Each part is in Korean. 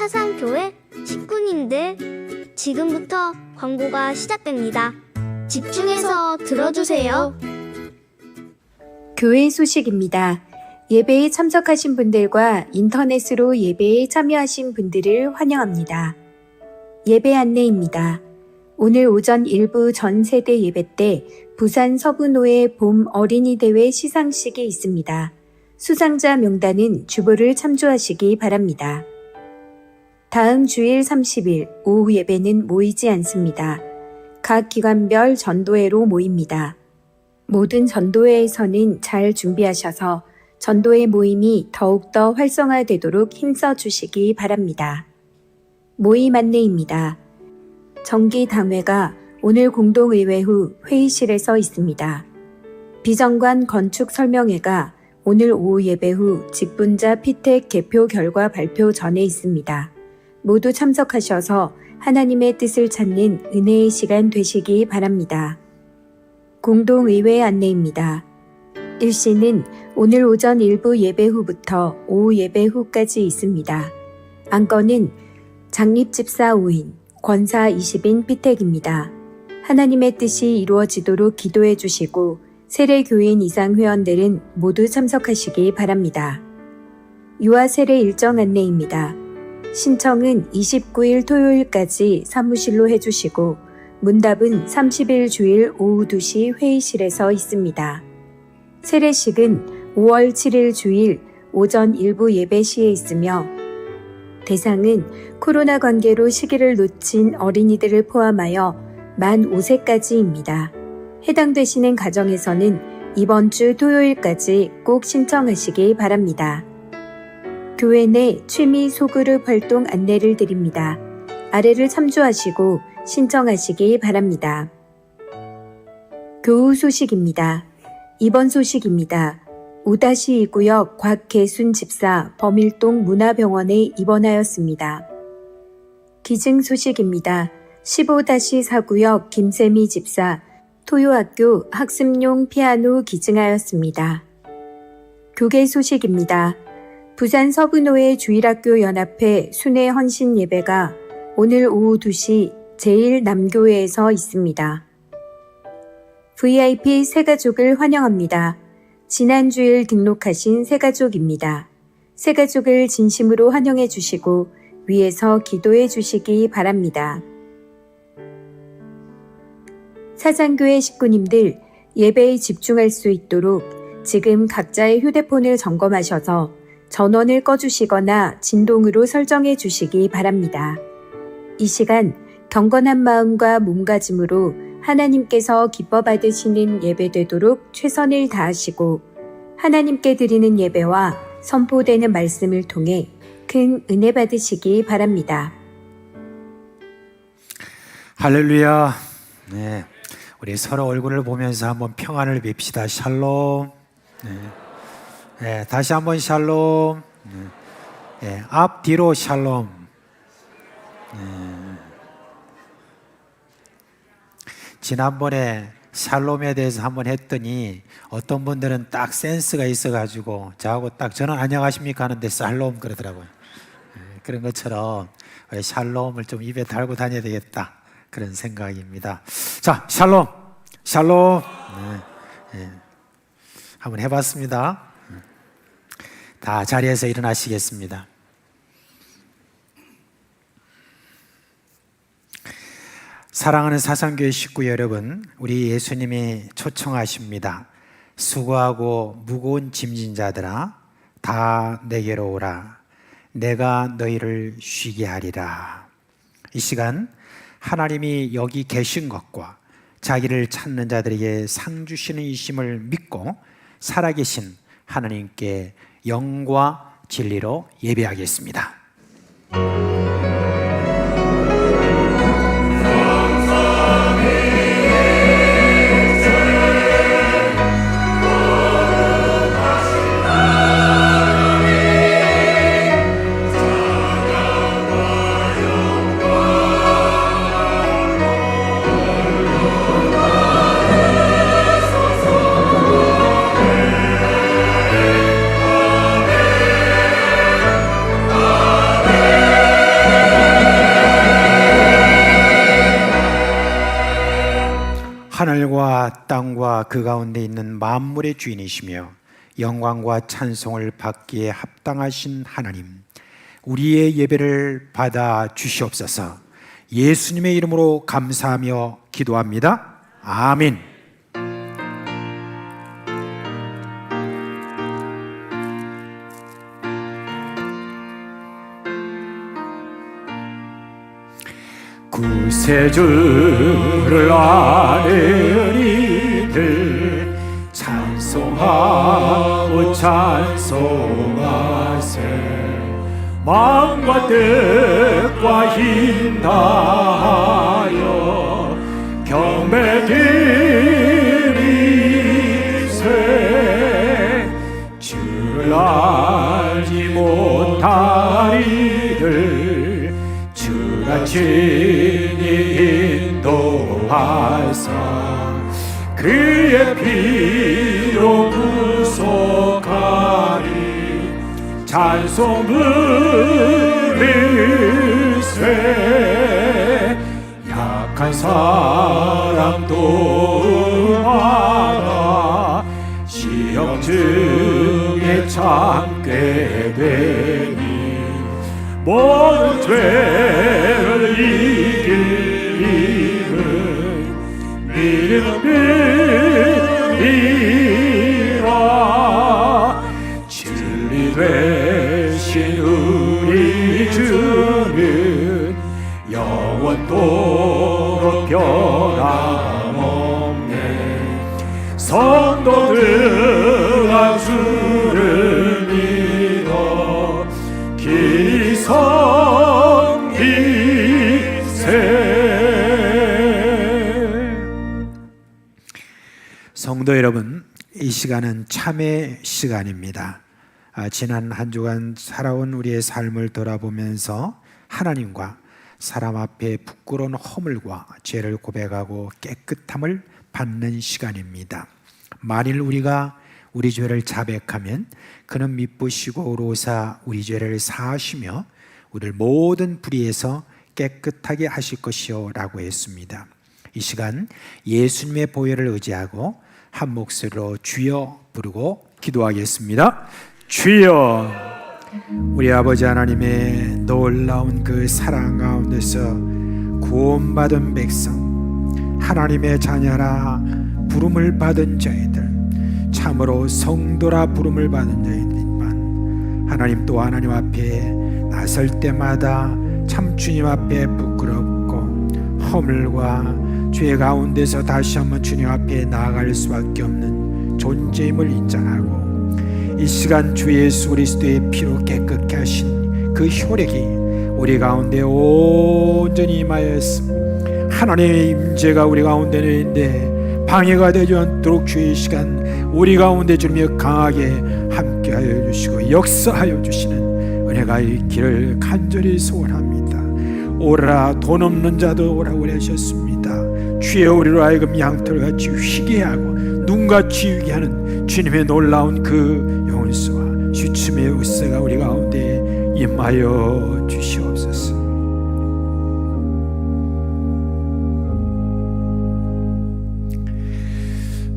사상교회 식구님들, 지금부터 광고가 시작됩니다. 집중해서 들어주세요. 교회 소식입니다. 예배에 참석하신 분들과 인터넷으로 예배에 참여하신 분들을 환영합니다. 예배 안내입니다. 오늘 오전 일부 전 세대 예배 때 부산 서부노회 봄 어린이 대회 시상식이 있습니다. 수상자 명단은 주보를 참조하시기 바랍니다. 다음 주일 30일 오후 예배는 모이지 않습니다. 각 기관별 전도회로 모입니다. 모든 전도회에서는 잘 준비하셔서 전도회 모임이 더욱더 활성화되도록 힘써 주시기 바랍니다. 모임 안내입니다. 정기당회가 오늘 공동의회 후 회의실에서 있습니다. 비정관 건축 설명회가 오늘 오후 예배 후 직분자 피택 개표 결과 발표 전에 있습니다. 모두 참석하셔서 하나님의 뜻을 찾는 은혜의 시간 되시기 바랍니다. 공동의회 안내입니다. 일시는 오늘 오전 일부 예배 후부터 오후 예배 후까지 있습니다. 안건은 장립집사 5인, 권사 20인 피택입니다. 하나님의 뜻이 이루어지도록 기도해 주시고 세례교인 이상 회원들은 모두 참석하시기 바랍니다. 유아 세례 일정 안내입니다. 신청은 29일 토요일까지 사무실로 해주시고 문답은 30일 주일 오후 2시 회의실에서 있습니다. 세례식은 5월 7일 주일 오전 일부 예배 시에 있으며 대상은 코로나 관계로 시기를 놓친 어린이들을 포함하여 만 5세까지입니다. 해당되시는 가정에서는 이번 주 토요일까지 꼭 신청하시기 바랍니다. 교회 내 취미 소그룹 활동 안내를 드립니다. 아래를 참조하시고 신청하시기 바랍니다. 교우 소식입니다. 이번 소식입니다. 5-2구역 곽계순 집사 범일동 문화병원에 입원하였습니다. 기증 소식입니다. 15-4구역 김세미 집사 토요학교 학습용 피아노 기증하였습니다. 교계 소식입니다. 부산 서부노회 주일학교 연합회 순회 헌신 예배가 오늘 오후 2시 제1남교회에서 있습니다. VIP 새가족을 환영합니다. 지난 주일 등록하신 새가족입니다. 새가족을 진심으로 환영해 주시고 위에서 기도해 주시기 바랍니다. 사상교회 식구님들, 예배에 집중할 수 있도록 지금 각자의 휴대폰을 점검하셔서 전원을 꺼주시거나 진동으로 설정해 주시기 바랍니다. 이 시간 경건한 마음과 몸가짐으로 하나님께서 기뻐 받으시는 예배 되도록 최선을 다하시고 하나님께 드리는 예배와 선포되는 말씀을 통해 큰 은혜 받으시기 바랍니다. 할렐루야. 네, 우리 서로 얼굴을 보면서 한번 평안을 빕시다. 샬롬. 네, 다시 한번 샬롬. 네, 앞뒤로 샬롬. 지난번에 샬롬에 대해서 한번 했더니 어떤 분들은 딱 센스가 있어가지고 저하고 딱 저는 안녕하십니까 하는데 샬롬 그러더라고요. 그런 것처럼 샬롬을 좀 입에 달고 다녀야 되겠다 그런 생각입니다. 자, 샬롬, 샬롬. 한번 해봤습니다. 다 자리에서 일어나시겠습니다. 사랑하는 사상교회 식구 여러분, 우리 예수님이 초청하십니다. 수고하고 무거운 짐진 자들아 다 내게로 오라. 내가 너희를 쉬게 하리라. 이 시간 하나님이 여기 계신 것과 자기를 찾는 자들에게 상 주시는 이심을 믿고 살아계신 하나님께 영과 진리로 예배하겠습니다. 아멘. 하늘과 땅과 그 가운데 있는 만물의 주인이시며 영광과 찬송을 받기에 합당하신 하나님, 우리의 예배를 받아 주시옵소서. 예수님의 이름으로 감사하며 기도합니다. 아멘. 구세주를 아는 이들 찬송하고 찬송하세. 마음과 뜻과 힘 다하여 경배드리세. 주를 알지 못할 이들 주가 친히 인도하사 그의 피로 구속하리. 찬송 부르세. 약한 사람 도움하라. 시험 중에 참게 되니 모든 죄를 이길 힘은 믿음이라. 진리 되신 우리 주는 영원토록 변함없네. 성도들아 주를 믿어 길이 섬기세. 성도 여러분, 이 시간은 참회 시간입니다. 지난 한 주간 살아온 우리의 삶을 돌아보면서 하나님과 사람 앞에 부끄러운 허물과 죄를 고백하고 깨끗함을 받는 시간입니다. 만일 우리가 우리 죄를 자백하면 그는 미쁘시고 의로사 우리 죄를 사하시며 우리를 모든 불의에서 깨끗하게 하실 것이요 라고 했습니다. 이 시간 예수님의 보혈을 의지하고 한 목소리로 주여 부르고 기도하겠습니다. 주여. 우리 아버지 하나님의 놀라운 그 사랑 가운데서 구원받은 백성, 하나님의 자녀라 부름을 받은 자들, 참으로 성도라 부름을 받은 자들만 하나님 또 하나님 앞에 나설 때마다 참 주님 앞에 부끄럽고 허물과 죄 가운데서 다시 한번 주님 앞에 나아갈 수밖에 없는 존재임을 인정하고 이 시간 주 예수 그리스도의 피로 깨끗게 하신 그 효력이 우리 가운데 온전히 임하였음. 하나님의 임재가 우리 가운데 있는데 방해가 되지 않도록 주의 시간 우리 가운데 주님이 강하게 함께하여 주시고 역사하여 주시는 은혜가 있기를 간절히 소원합니다. 오라 돈 없는 자도 오라고 하셨습니다. 주여 우리로 하여금 양털같이 휘게 하고 눈같이 유게 하는 주님의 놀라운 그 용서와 주춤의 웃사가 우리 가운데 임하여 주시옵소서.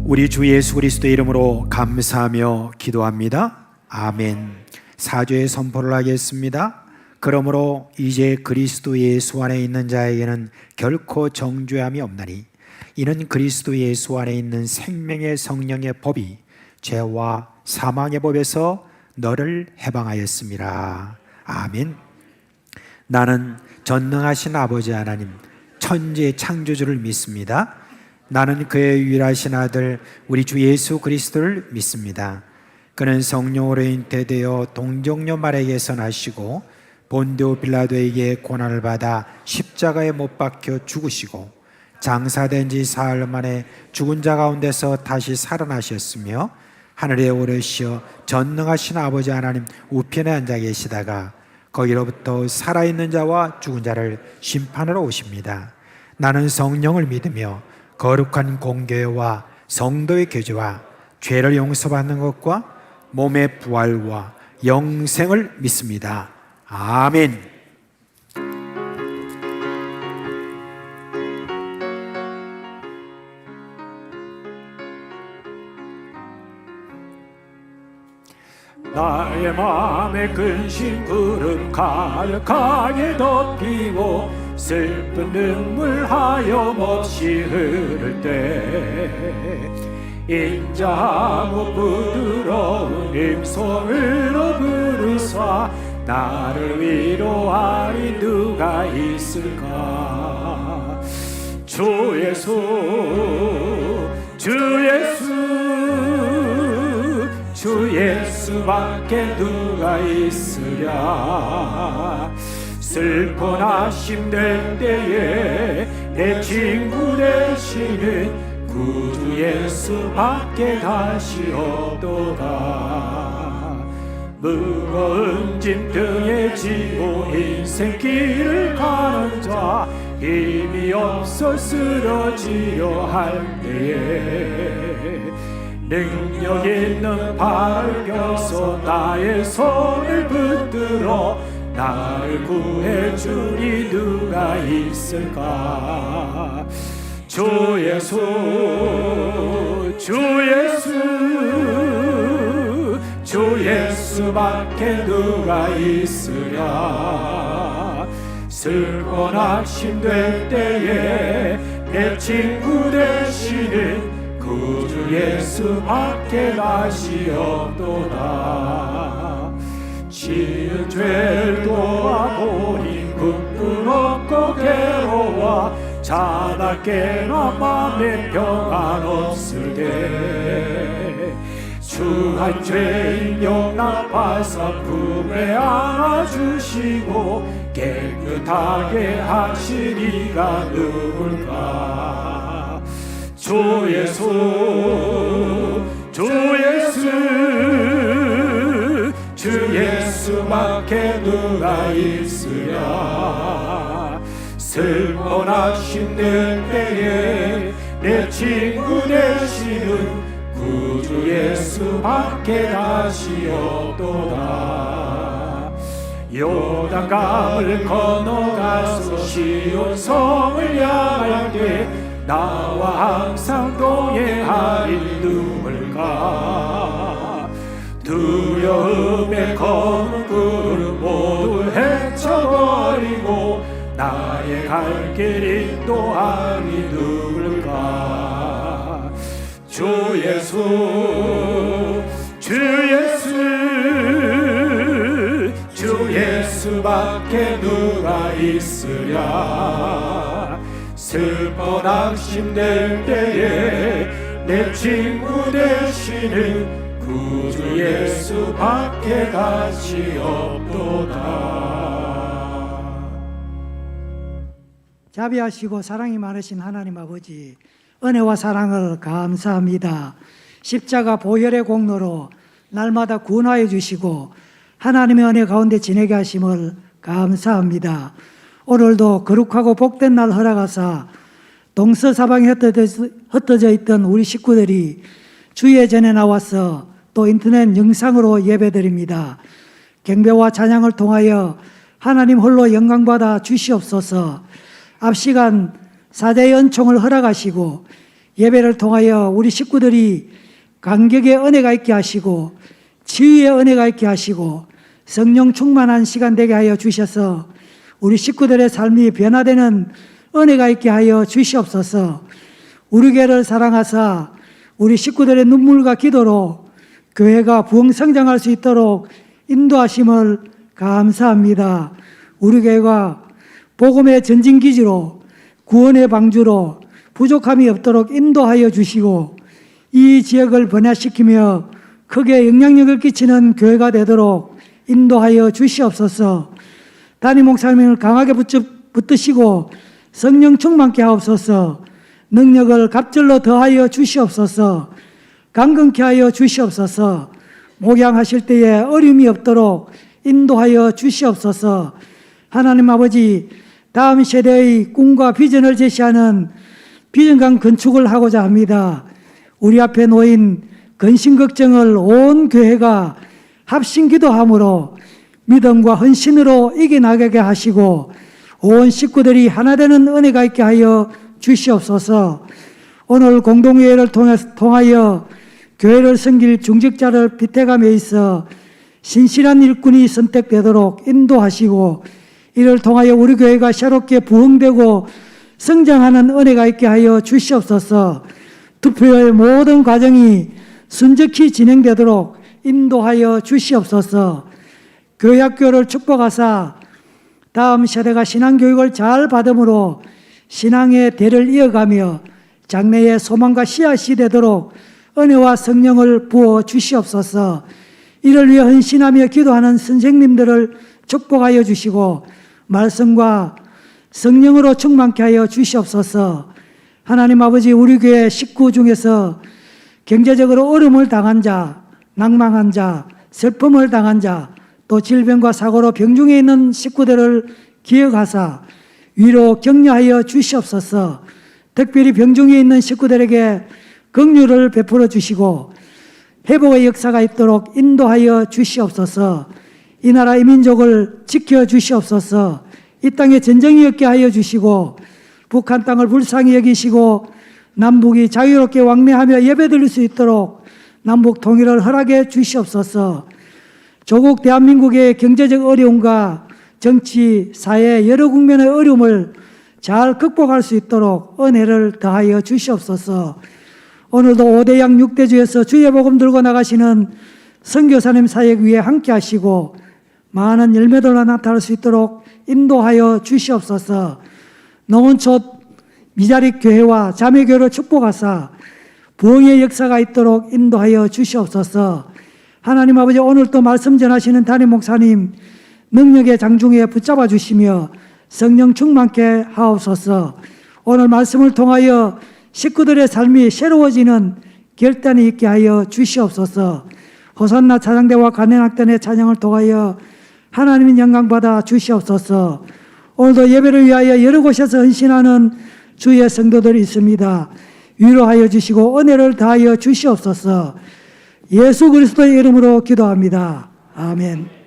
우리 주 예수 그리스도의 이름으로 감사하며 기도합니다. 아멘. 사죄의 선포를 하겠습니다. 그러므로 이제 그리스도 예수 안에 있는 자에게는 결코 정죄함이 없나니 이는 그리스도 예수 안에 있는 생명의 성령의 법이 죄와 사망의 법에서 너를 해방하였습니다. 아멘. 나는 전능하신 아버지 하나님 천지의 창조주를 믿습니다. 나는 그의 유일하신 아들 우리 주 예수 그리스도를 믿습니다. 그는 성령으로 잉태되어 동정녀 마리아에게서 나시고 본디오 빌라도에게 고난을 받아 십자가에 못 박혀 죽으시고 장사된 지 사흘 만에 죽은 자 가운데서 다시 살아나셨으며 하늘에 오르시어 전능하신 아버지 하나님 우편에 앉아 계시다가 거기로부터 살아있는 자와 죽은 자를 심판하러 오십니다. 나는 성령을 믿으며 거룩한 공교회와 성도의 교제와 죄를 용서받는 것과 몸의 부활과 영생을 믿습니다. 아멘. 나의 맘에 근심 구름 가득하게 덮이고 슬픈 눈물 하염없이 흐를 때 인자하고 부드러운 음성으로 부르사 나를 위로하리 누가 있을까. 주 예수 주 예수 주 예수밖에 누가 있으랴. 슬퍼나 힘들 때에 내 친구 되시는 구주 예수밖에 다시 없도다. 무거운 짐 등에 지고 인생길을 가는 자 힘이 없어 쓰러지려 할 때에 능력 있는 발을 껴서 나의 손을 붙들어 나를 구해주리 누가 있을까. 주 예수 주 예수 주 예수밖에 누가 있으랴. 슬퍼나 힘들 때에 내 친구 되시는 구주 예수밖에 다시 없도다. 지은 죄를 도와보니 부끄럽고 괴로워 자나깨나 맘에 평안 없을 때 주한 죄인 용납하사 품에 안아주시고 깨끗하게 하신 이가 누굴까. 주 예수 주 예수 주 예수밖에 누가 있으랴. 슬퍼나 힘들 때에 내 친구 되시는 구주 예수밖에 다시 없도다. 요단강을 건너가서 시온 성을 향할 때 나와 항상 동행하리 누굴까. 두려움에 거는 구름 모두 헤쳐버리고 나의 갈 길 인도하리 누굴까. 주 예수 주 예수 주 예수밖에 누가 있으랴. 슬퍼나 힘들 때에 내 친구 되시는 구주 예수밖에 다시 없도다. 자비하시고 사랑이 많으신 하나님 아버지, 은혜와 사랑을 감사합니다. 십자가 보혈의 공로로 날마다 구원하여 주시고 하나님의 은혜 가운데 지내게 하심을 감사합니다. 오늘도 거룩하고 복된 날 허락하사 동서사방에 흩어져 있던 우리 식구들이 주의 전에 나와서 또 인터넷 영상으로 예배드립니다. 경배와 찬양을 통하여 하나님 홀로 영광받아 주시옵소서. 앞 시간 사자의 은총을 허락하시고 예배를 통하여 우리 식구들이 감격의 은혜가 있게 하시고 치유의 은혜가 있게 하시고 성령 충만한 시간 되게 하여 주셔서 우리 식구들의 삶이 변화되는 은혜가 있게 하여 주시옵소서. 우리 교회를 사랑하사 우리 식구들의 눈물과 기도로 교회가 부흥성장할 수 있도록 인도하심을 감사합니다. 우리 교회가 복음의 전진기지로 구원의 방주로 부족함이 없도록 인도하여 주시고 이 지역을 번화시키며 크게 영향력을 끼치는 교회가 되도록 인도하여 주시옵소서. 담임 목사님을 강하게 붙드시고 성령 충만케 하옵소서. 능력을 갑절로 더하여 주시옵소서. 강건케 하여 주시옵소서. 목양하실 때에 어려움이 없도록 인도하여 주시옵소서. 하나님 아버지, 다음 세대의 꿈과 비전을 제시하는 비전강 건축을 하고자 합니다. 우리 앞에 놓인 근심 걱정을 온 교회가 합심 기도함으로 믿음과 헌신으로 이겨나가게 하시고 온 식구들이 하나 되는 은혜가 있게 하여 주시옵소서. 오늘 공동회의를 통하여 교회를 섬길 중직자를 빗대감에 있어 신실한 일꾼이 선택되도록 인도하시고 이를 통하여 우리 교회가 새롭게 부흥되고 성장하는 은혜가 있게 하여 주시옵소서. 투표의 모든 과정이 순적히 진행되도록 인도하여 주시옵소서. 교회 학교를 축복하사 다음 세대가 신앙교육을 잘 받음으로 신앙의 대를 이어가며 장래의 소망과 씨앗이 되도록 은혜와 성령을 부어 주시옵소서. 이를 위해 헌신하며 기도하는 선생님들을 축복하여 주시고 말씀과 성령으로 충만케 하여 주시옵소서. 하나님 아버지, 우리 교회 식구 중에서 경제적으로 어려움을 당한 자, 낭망한 자, 슬픔을 당한 자, 또 질병과 사고로 병중에 있는 식구들을 기억하사 위로 격려하여 주시옵소서. 특별히 병중에 있는 식구들에게 긍휼을 베풀어 주시고 회복의 역사가 있도록 인도하여 주시옵소서. 이 나라 이 민족을 지켜 주시옵소서. 이 땅에 전쟁이 없게 하여 주시고 북한 땅을 불쌍히 여기시고 남북이 자유롭게 왕래하며 예배드릴 수 있도록 남북 통일을 허락해 주시옵소서. 조국 대한민국의 경제적 어려움과 정치, 사회 여러 국면의 어려움을 잘 극복할 수 있도록 은혜를 더하여 주시옵소서. 오늘도 5대양 6대주에서 주의 복음 들고 나가시는 선교사님 사역 위에 함께 하시고 많은 열매들로 나타날 수 있도록 인도하여 주시옵소서. 농원촌 미자립 교회와 자매교회를 축복하사 부흥의 역사가 있도록 인도하여 주시옵소서. 하나님 아버지, 오늘 또 말씀 전하시는 담임 목사님 능력의 장중에 붙잡아 주시며 성령 충만케 하옵소서. 오늘 말씀을 통하여 식구들의 삶이 새로워지는 결단이 있게 하여 주시옵소서. 호산나 찬양대와 관현악단의 찬양을 통하여 하나님의 영광 받아 주시옵소서. 오늘도 예배를 위하여 여러 곳에서 헌신하는 주의 성도들이 있습니다. 위로하여 주시고 은혜를 다하여 주시옵소서. 예수 그리스도의 이름으로 기도합니다. 아멘.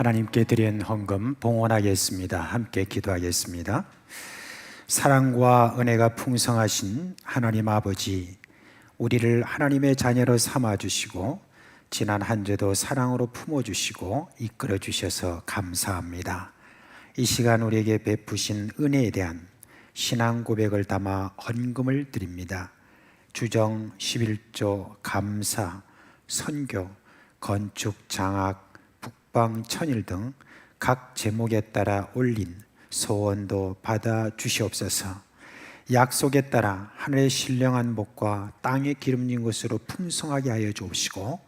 하나님께 드린 헌금 봉헌하겠습니다. 함께 기도하겠습니다. 사랑과 은혜가 풍성하신 하나님 아버지, 우리를 하나님의 자녀로 삼아주시고 지난 한 주도 사랑으로 품어주시고 이끌어주셔서 감사합니다. 이 시간 우리에게 베푸신 은혜에 대한 신앙 고백을 담아 헌금을 드립니다. 주정 11조, 감사, 선교, 건축, 장학, 북방, 천일 등 각 제목에 따라 올린 소원도 받아 주시옵소서. 약속에 따라 하늘의 신령한 복과 땅의 기름진 것으로 풍성하게 하여 주옵시고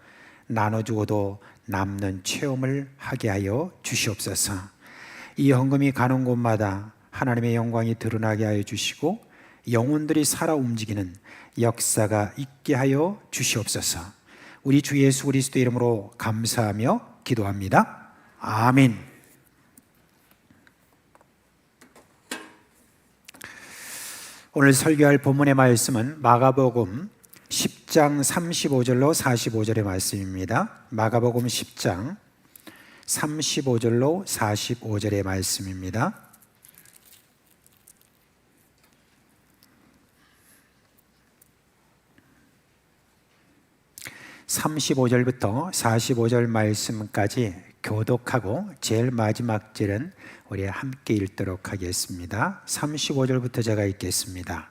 나눠주고도 남는 체험을 하게 하여 주시옵소서. 이 헌금이 가는 곳마다 하나님의 영광이 드러나게 하여 주시고 영혼들이 살아 움직이는 역사가 있게 하여 주시옵소서. 우리 주 예수 그리스도 이름으로 감사하며 기도합니다. 아멘. 오늘 설교할 본문의 말씀은 마가복음 10장 35절로 45절의 말씀입니다. 마가복음 10장 35절로 45절의 말씀입니다. (35절부터) (45절) 말씀까지 교독하고 제일 마지막 절은 우리 함께 읽도록 하겠습니다. 35절부터 제가 읽겠습니다.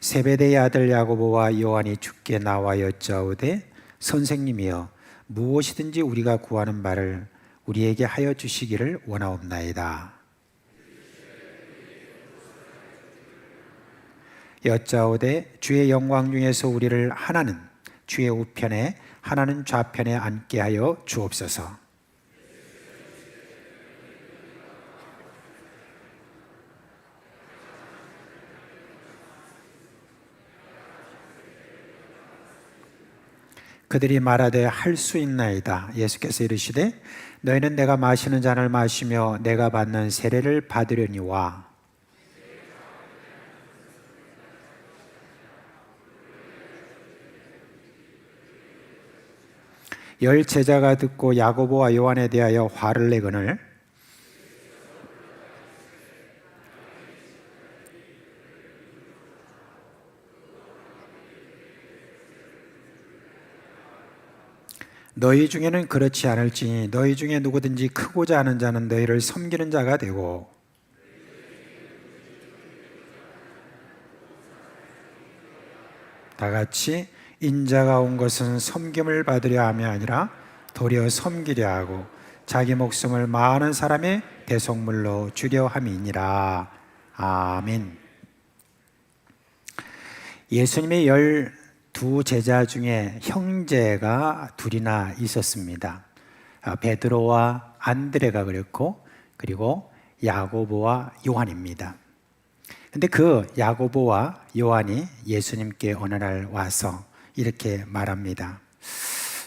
세베대의 아들 야고보와 요한이 주께 나와 여짜오되 선생님이여 무엇이든지 우리가 구하는 바를 우리에게 하여 주시기를 원하옵나이다. 여짜오되 주의 영광 중에서 우리를 하나는 주의 우편에 하나는 좌편에 앉게 하여 주옵소서. 그들이 말하되 할 수 있나이다. 예수께서 이르시되 너희는 내가 마시는 잔을 마시며 내가 받는 세례를 받으려니와 열 제자가 듣고 야고보와 요한에 대하여 화를 내거늘 너희 중에는 그렇지 않을지니 너희 중에 누구든지 크고자 하는 자는 너희를 섬기는 자가 되고 다같이 인자가 온 것은 섬김을 받으려 함이 아니라 도리어 섬기려 하고 자기 목숨을 많은 사람의 대속물로 주려 함이니라. 아멘. 예수님의 12 제자 중에 형제가 둘이나 있었습니다. 베드로와 안드레가 그랬고 그리고 야고보와 요한입니다. 근데 그 야고보와 요한이 예수님께 어느 날 와서 이렇게 말합니다.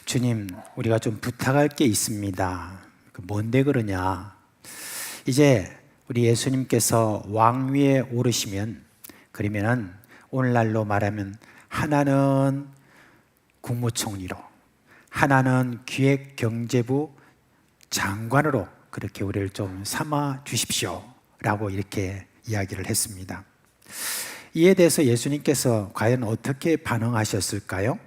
주님, 우리가 좀 부탁할 게 있습니다. 뭔데 그러냐? 이제 우리 예수님께서 왕위에 오르시면 그러면은 오늘날로 말하면 하나는 국무총리로, 하나는 기획경제부 장관으로 그렇게 우리를 좀 삼아 주십시오 라고 이렇게 이야기를 했습니다. 이에 대해서 예수님께서 과연 어떻게 반응하셨을까요?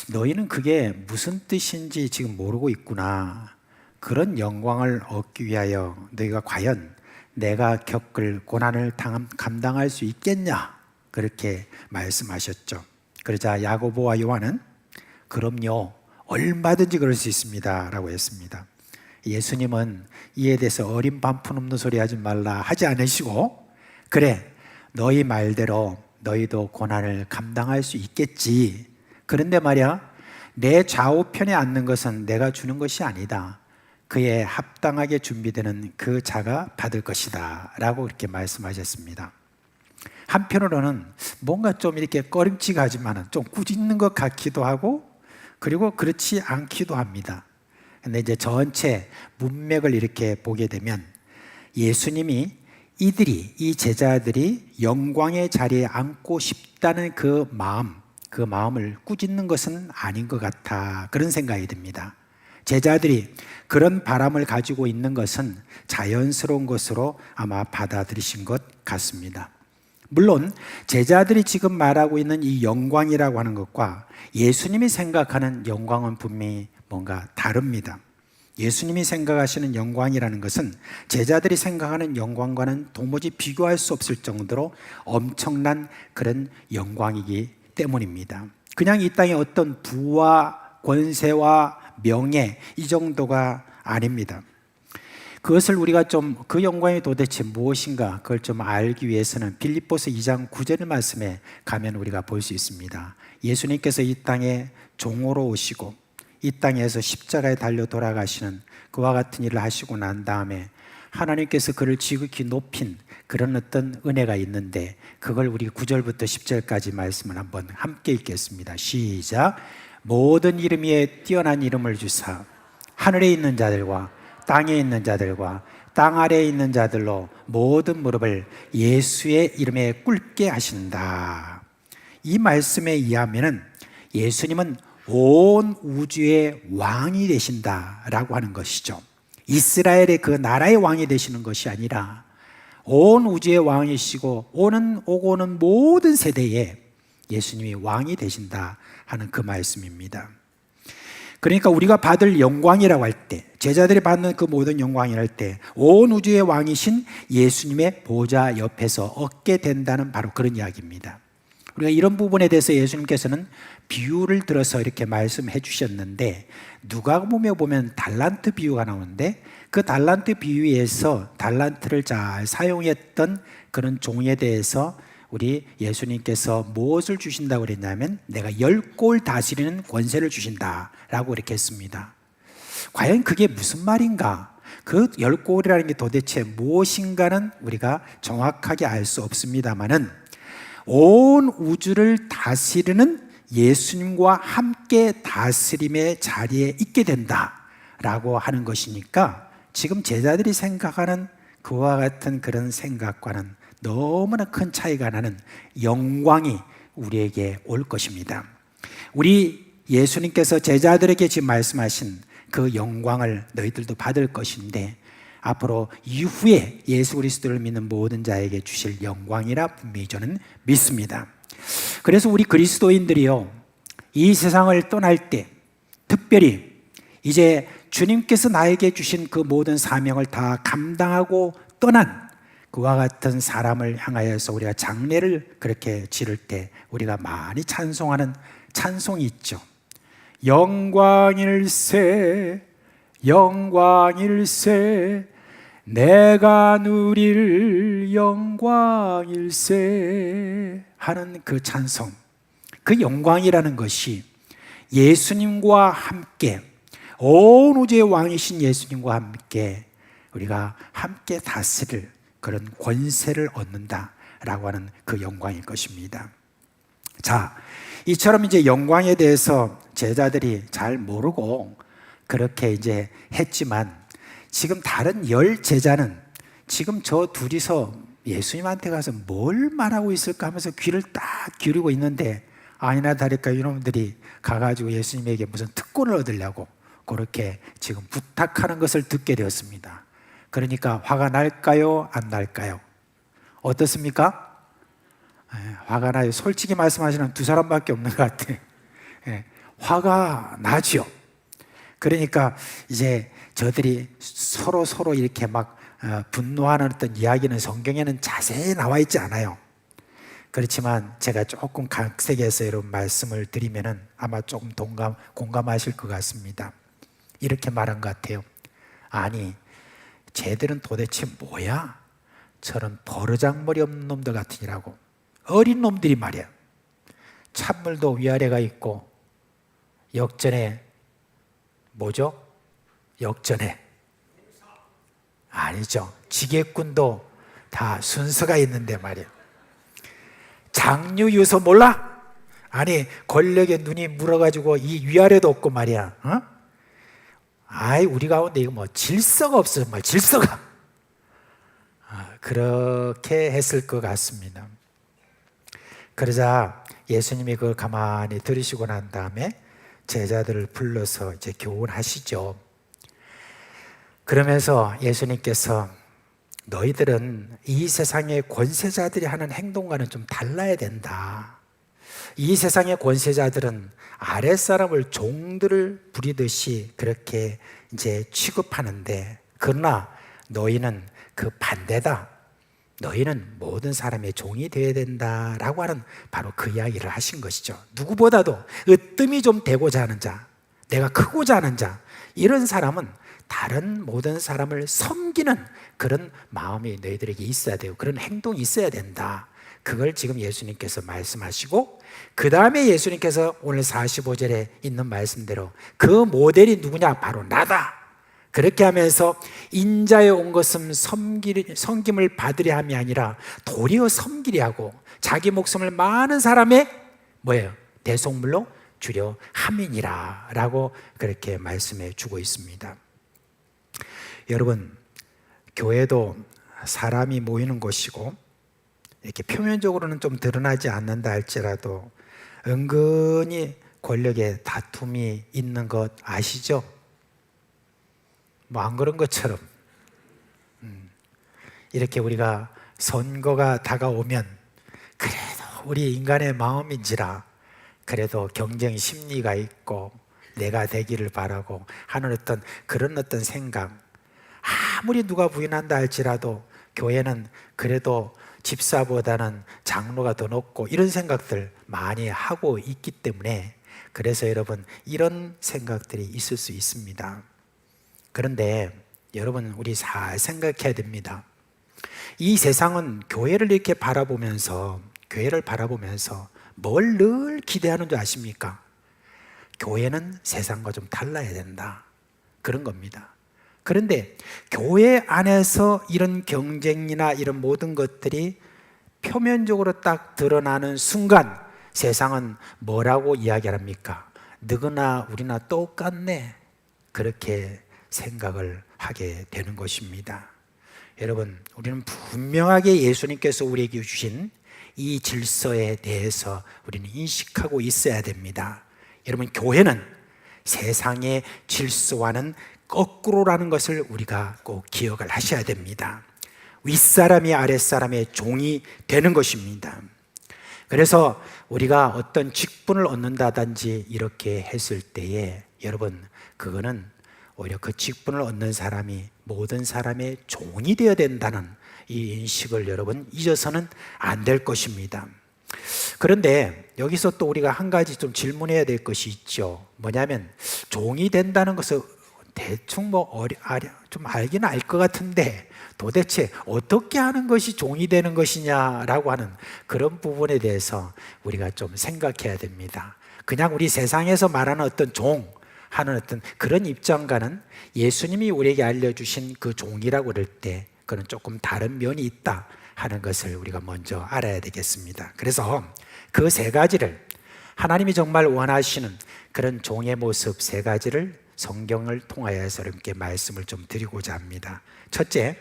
너희는 그게 무슨 뜻인지 지금 모르고 있구나. 그런 영광을 얻기 위하여 너희가 과연 내가 겪을 고난을 감당할 수 있겠냐? 그렇게 말씀하셨죠. 그러자 야고보와 요한은 그럼요, 얼마든지 그럴 수 있습니다 라고 했습니다. 예수님은 이에 대해서 어린 반푼 없는 소리 하지 말라 하지 않으시고 그래, 너희 말대로 너희도 고난을 감당할 수 있겠지. 그런데 말이야, 내 좌우편에 앉는 것은 내가 주는 것이 아니다. 그에 합당하게 준비되는 그 자가 받을 것이다 라고 이렇게 말씀하셨습니다. 한편으로는 뭔가 좀 이렇게 꺼림칙하지만 좀 꾸짖는 것 같기도 하고 그리고 그렇지 않기도 합니다. 근데 이제 전체 문맥을 이렇게 보게 되면 예수님이 이 제자들이 영광의 자리에 앉고 싶다는 그 마음을 꾸짖는 것은 아닌 것 같아, 그런 생각이 듭니다. 제자들이 그런 바람을 가지고 있는 것은 자연스러운 것으로 아마 받아들이신 것 같습니다. 물론 제자들이 지금 말하고 있는 이 영광이라고 하는 것과 예수님이 생각하는 영광은 분명히 뭔가 다릅니다. 예수님이 생각하시는 영광이라는 것은 제자들이 생각하는 영광과는 도무지 비교할 수 없을 정도로 엄청난 그런 영광이기 때문입니다. 그냥 이 땅의 어떤 부와 권세와 명예 이 정도가 아닙니다. 그것을 우리가 좀 그 영광이 도대체 무엇인가 그걸 좀 알기 위해서는 빌립보서 2장 9절 말씀에 가면 우리가 볼 수 있습니다. 예수님께서 이 땅에 종으로 오시고 이 땅에서 십자가에 달려 돌아가시는 그와 같은 일을 하시고 난 다음에 하나님께서 그를 지극히 높인 그런 어떤 은혜가 있는데 그걸 우리 9절부터 10절까지 말씀을 한번 함께 읽겠습니다. 시작. 모든 이름 위에 뛰어난 이름을 주사 하늘에 있는 자들과 땅에 있는 자들과 땅 아래에 있는 자들로 모든 무릎을 예수의 이름에 꿇게 하신다. 이 말씀에 의하면은 예수님은 온 우주의 왕이 되신다라고 하는 것이죠. 이스라엘의 그 나라의 왕이 되시는 것이 아니라 온 우주의 왕이시고 오고 오는 모든 세대에 예수님이 왕이 되신다 하는 그 말씀입니다. 그러니까 우리가 받을 영광이라고 할 때, 제자들이 받는 그 모든 영광이라고 할 때 온 우주의 왕이신 예수님의 보좌 옆에서 얻게 된다는 바로 그런 이야기입니다. 우리가 이런 부분에 대해서 예수님께서는 비유를 들어서 이렇게 말씀해 주셨는데 누가복음에 보면 달란트 비유가 나오는데 그 달란트 비유에서 달란트를 잘 사용했던 그런 종에 대해서 우리 예수님께서 무엇을 주신다고 그랬냐면 내가 10골 다스리는 권세를 주신다라고 이렇게 했습니다. 과연 그게 무슨 말인가? 그 10골이라는 게 도대체 무엇인가는 우리가 정확하게 알 수 없습니다만은 온 우주를 다스리는 예수님과 함께 다스림의 자리에 있게 된다라고 하는 것이니까 지금 제자들이 생각하는 그와 같은 그런 생각과는 너무나 큰 차이가 나는 영광이 우리에게 올 것입니다. 우리 예수님께서 제자들에게 지금 말씀하신 그 영광을 너희들도 받을 것인데 앞으로 이후에 예수 그리스도를 믿는 모든 자에게 주실 영광이라 분명히 저는 믿습니다. 그래서 우리 그리스도인들이요, 이 세상을 떠날 때 특별히 이제 주님께서 나에게 주신 그 모든 사명을 다 감당하고 떠난 그와 같은 사람을 향하여서 우리가 장례를 그렇게 지를 때 우리가 많이 찬송하는 찬송이 있죠. 영광일세 영광일세 내가 누릴 영광일세 하는 그 찬송, 그 영광이라는 것이 예수님과 함께 온 우주의 왕이신 예수님과 함께 우리가 함께 다스릴 그런 권세를 얻는다라고 하는 그 영광일 것입니다. 자, 이처럼 이제 영광에 대해서 제자들이 잘 모르고 그렇게 이제 했지만 지금 다른 10 제자는 지금 저 둘이서 예수님한테 가서 뭘 말하고 있을까 하면서 귀를 딱 기울이고 있는데 아니나 다를까 이놈들이 가가지고 예수님에게 무슨 특권을 얻으려고 그렇게 지금 부탁하는 것을 듣게 되었습니다. 그러니까 화가 날까요? 안 날까요? 어떻습니까? 화가 나요. 솔직히 말씀하시는 두 사람밖에 없는 것 같아요. 화가 나죠. 그러니까 이제 저들이 서로 이렇게 막 분노하는 어떤 이야기는 성경에는 자세히 나와 있지 않아요. 그렇지만 제가 조금 각색해서 여러분 말씀을 드리면은 아마 조금 공감하실 것 같습니다. 이렇게 말한 것 같아요. 아니, 쟤들은 도대체 뭐야? 저런 버르장머리 없는 놈들 같으니라고. 어린 놈들이 말이야. 찬물도 위아래가 있고 역전에 뭐죠? 역전에 아니죠. 지게꾼도 다 순서가 있는데 말이야. 장유유서 몰라? 아니 권력에 눈이 물어가지고 이 위아래도 없고 말이야. 어? 아이 우리 가운데 이거 뭐 질서가 없어 정말 질서가. 그렇게 했을 것 같습니다. 그러자 예수님이 그걸 가만히 들으시고 난 다음에 제자들을 불러서 이제 교훈하시죠. 그러면서 예수님께서 너희들은 이 세상의 권세자들이 하는 행동과는 좀 달라야 된다. 이 세상의 권세자들은 아랫사람을 종들을 부리듯이 그렇게 이제 취급하는데, 그러나 너희는 그 반대다. 너희는 모든 사람의 종이 되어야 된다라고 하는 바로 그 이야기를 하신 것이죠. 누구보다도 으뜸이 좀 되고자 하는 자, 내가 크고자 하는 자, 이런 사람은 다른 모든 사람을 섬기는 그런 마음이 너희들에게 있어야 되고 그런 행동이 있어야 된다. 그걸 지금 예수님께서 말씀하시고, 그 다음에 예수님께서 오늘 45절에 있는 말씀대로 그 모델이 누구냐? 바로 나다. 그렇게 하면서 인자에 온 것은 섬김을 받으려 함이 아니라 도리어 섬기려 하고 자기 목숨을 많은 사람의 뭐예요? 대속물로 주려 함이니라 라고 그렇게 말씀해 주고 있습니다. 여러분, 교회도 사람이 모이는 곳이고 이렇게 표면적으로는 좀 드러나지 않는다 할지라도 은근히 권력의 다툼이 있는 것 아시죠? 뭐 안 그런 것처럼 이렇게 우리가 선거가 다가오면 그래도 우리 인간의 마음인지라 그래도 경쟁 심리가 있고 내가 되기를 바라고 하는 그런 어떤 생각, 아무리 누가 부인한다 할지라도 교회는 그래도 집사보다는 장로가 더 높고 이런 생각들 많이 하고 있기 때문에, 그래서 여러분 이런 생각들이 있을 수 있습니다. 그런데 여러분, 우리 잘 생각해야 됩니다. 이 세상은 교회를 이렇게 바라보면서 뭘 늘 기대하는 줄 아십니까? 교회는 세상과 좀 달라야 된다, 그런 겁니다. 그런데 교회 안에서 이런 경쟁이나 이런 모든 것들이 표면적으로 딱 드러나는 순간 세상은 뭐라고 이야기합니까? 너나 우리나 똑같네, 그렇게 생각을 하게 되는 것입니다. 여러분, 우리는 분명하게 예수님께서 우리에게 주신 이 질서에 대해서 우리는 인식하고 있어야 됩니다. 여러분, 교회는 세상의 질서와는 거꾸로라는 것을 우리가 꼭 기억을 하셔야 됩니다. 윗사람이 아랫사람의 종이 되는 것입니다. 그래서 우리가 어떤 직분을 얻는다든지 이렇게 했을 때에 여러분, 그거는 오히려 그 직분을 얻는 사람이 모든 사람의 종이 되어야 된다는 이 인식을 여러분 잊어서는 안 될 것입니다. 그런데 여기서 또 우리가 한 가지 좀 질문해야 될 것이 있죠. 뭐냐면 종이 된다는 것을 대충 좀 알기는 알 것 같은데 도대체 어떻게 하는 것이 종이 되는 것이냐라고 하는 그런 부분에 대해서 우리가 좀 생각해야 됩니다. 그냥 우리 세상에서 말하는 어떤 종 하는 어떤 그런 입장과는 예수님이 우리에게 알려주신 그 종이라고 그럴 때 그는 조금 다른 면이 있다 하는 것을 우리가 먼저 알아야 되겠습니다. 그래서 그 세 가지를, 하나님이 정말 원하시는 그런 종의 모습 세 가지를 성경을 통하여서 이렇게 말씀을 좀 드리고자 합니다. 첫째,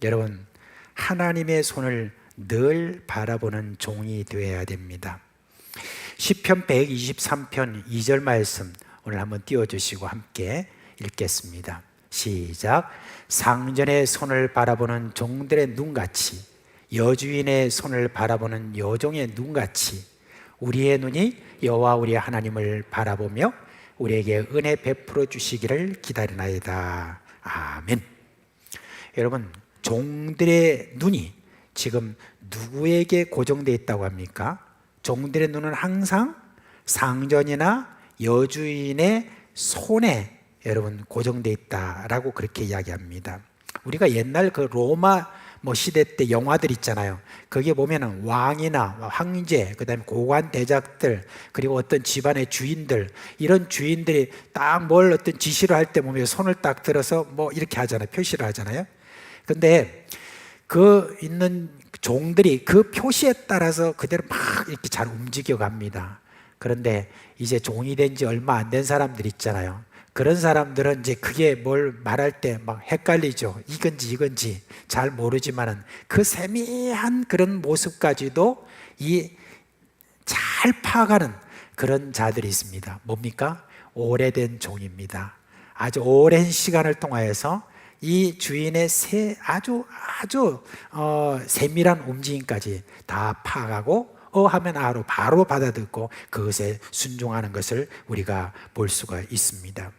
여러분, 하나님의 손을 늘 바라보는 종이 되어야 됩니다. 시편 123편 2절 말씀 오늘 한번 띄워주시고 함께 읽겠습니다. 시작. 상전의 손을 바라보는 종들의 눈같이, 여주인의 손을 바라보는 여종의 눈같이 우리의 눈이 여호와 우리 하나님을 바라보며 우리에게 은혜 베풀어 주시기를 기다리나이다. 아멘. 여러분, 종들의 눈이 지금 누구에게 고정되어 있다고 합니까? 종들의 눈은 항상 상전이나 여주인의 손에 여러분 고정되어 있다라고 그렇게 이야기합니다. 우리가 옛날 그 로마 시대 때 영화들 있잖아요. 거기에 보면은 왕이나 황제, 그다음에 고관 대작들, 그리고 어떤 집안의 주인들, 이런 주인들이 딱 뭘 어떤 지시를 할 때 보면 손을 딱 들어서 이렇게 하잖아요. 표시를 하잖아요. 근데 그 있는 종들이 그 표시에 따라서 그대로 막 이렇게 잘 움직여 갑니다. 그런데 이제 종이 된 지 얼마 안 된 사람들 있잖아요. 그런 사람들은 이제 그게 뭘 말할 때 막 헷갈리죠. 이건지 잘 모르지만은 그 세미한 그런 모습까지도 이 잘 파악하는 그런 자들이 있습니다. 뭡니까? 오래된 종입니다. 아주 오랜 시간을 통하여서 이 주인의 아주 세밀한 움직임까지 다 파악하고 하면 아로 바로 받아듣고 그것에 순종하는 것을 우리가 볼 수가 있습니다.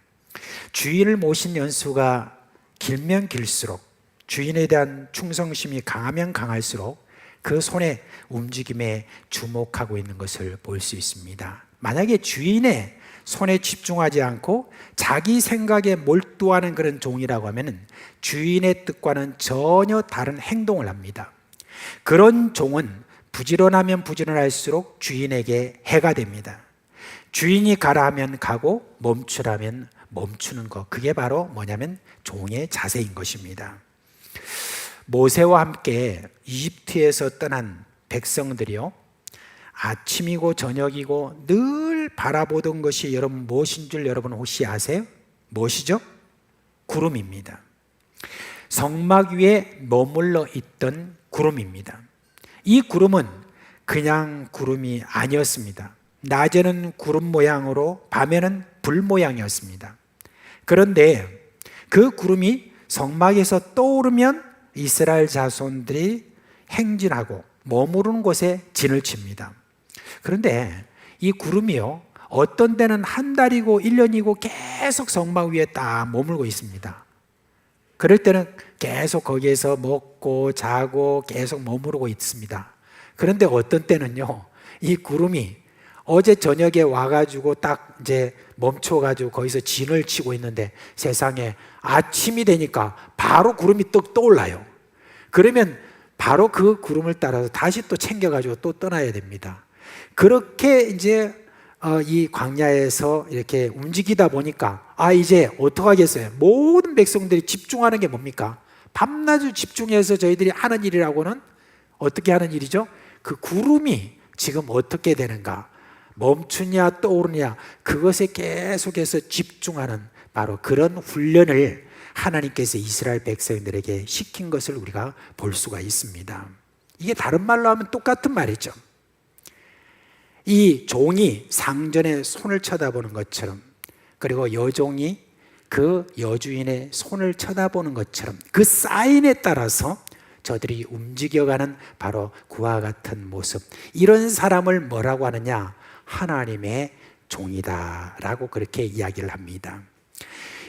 주인을 모신 연수가 길면 길수록, 주인에 대한 충성심이 강하면 강할수록 그 손의 움직임에 주목하고 있는 것을 볼 수 있습니다. 만약에 주인의 손에 집중하지 않고 자기 생각에 몰두하는 그런 종이라고 하면 주인의 뜻과는 전혀 다른 행동을 합니다. 그런 종은 부지런하면 부지런할수록 주인에게 해가 됩니다. 주인이 가라 하면 가고 멈추라면 멈추는 것, 그게 바로 뭐냐면 종의 자세인 것입니다. 모세와 함께 이집트에서 떠난 백성들이요, 아침이고 저녁이고 늘 바라보던 것이 여러분 무엇인 줄 여러분 혹시 아세요? 무엇이죠? 구름입니다. 성막 위에 머물러 있던 구름입니다. 이 구름은 그냥 구름이 아니었습니다. 낮에는 구름 모양으로 밤에는 불 모양이었습니다. 그런데 그 구름이 성막에서 떠오르면 이스라엘 자손들이 행진하고 머무르는 곳에 진을 칩니다. 그런데 이 구름이요, 어떤 때는 한 달이고 1년이고 계속 성막 위에 딱 머물고 있습니다. 그럴 때는 계속 거기에서 먹고 자고 계속 머무르고 있습니다. 그런데 어떤 때는요, 이 구름이 어제 저녁에 와가지고 딱 이제 멈춰가지고 거기서 진을 치고 있는데 세상에 아침이 되니까 바로 구름이 또 떠올라요. 그러면 바로 그 구름을 따라서 다시 또 챙겨가지고 또 떠나야 됩니다. 그렇게 이제 이 광야에서 이렇게 움직이다 보니까 이제 어떡하겠어요? 모든 백성들이 집중하는 게 뭡니까? 밤낮을 집중해서 저희들이 하는 일이라고는 어떻게 하는 일이죠? 그 구름이 지금 어떻게 되는가? 멈추냐 떠오르냐, 그것에 계속해서 집중하는 바로 그런 훈련을 하나님께서 이스라엘 백성들에게 시킨 것을 우리가 볼 수가 있습니다. 이게 다른 말로 하면 똑같은 말이죠. 이 종이 상전의 손을 쳐다보는 것처럼, 그리고 여종이 그 여주인의 손을 쳐다보는 것처럼 그 사인에 따라서 저들이 움직여가는 바로 그와 같은 모습, 이런 사람을 뭐라고 하느냐? 하나님의 종이다 라고 그렇게 이야기를 합니다.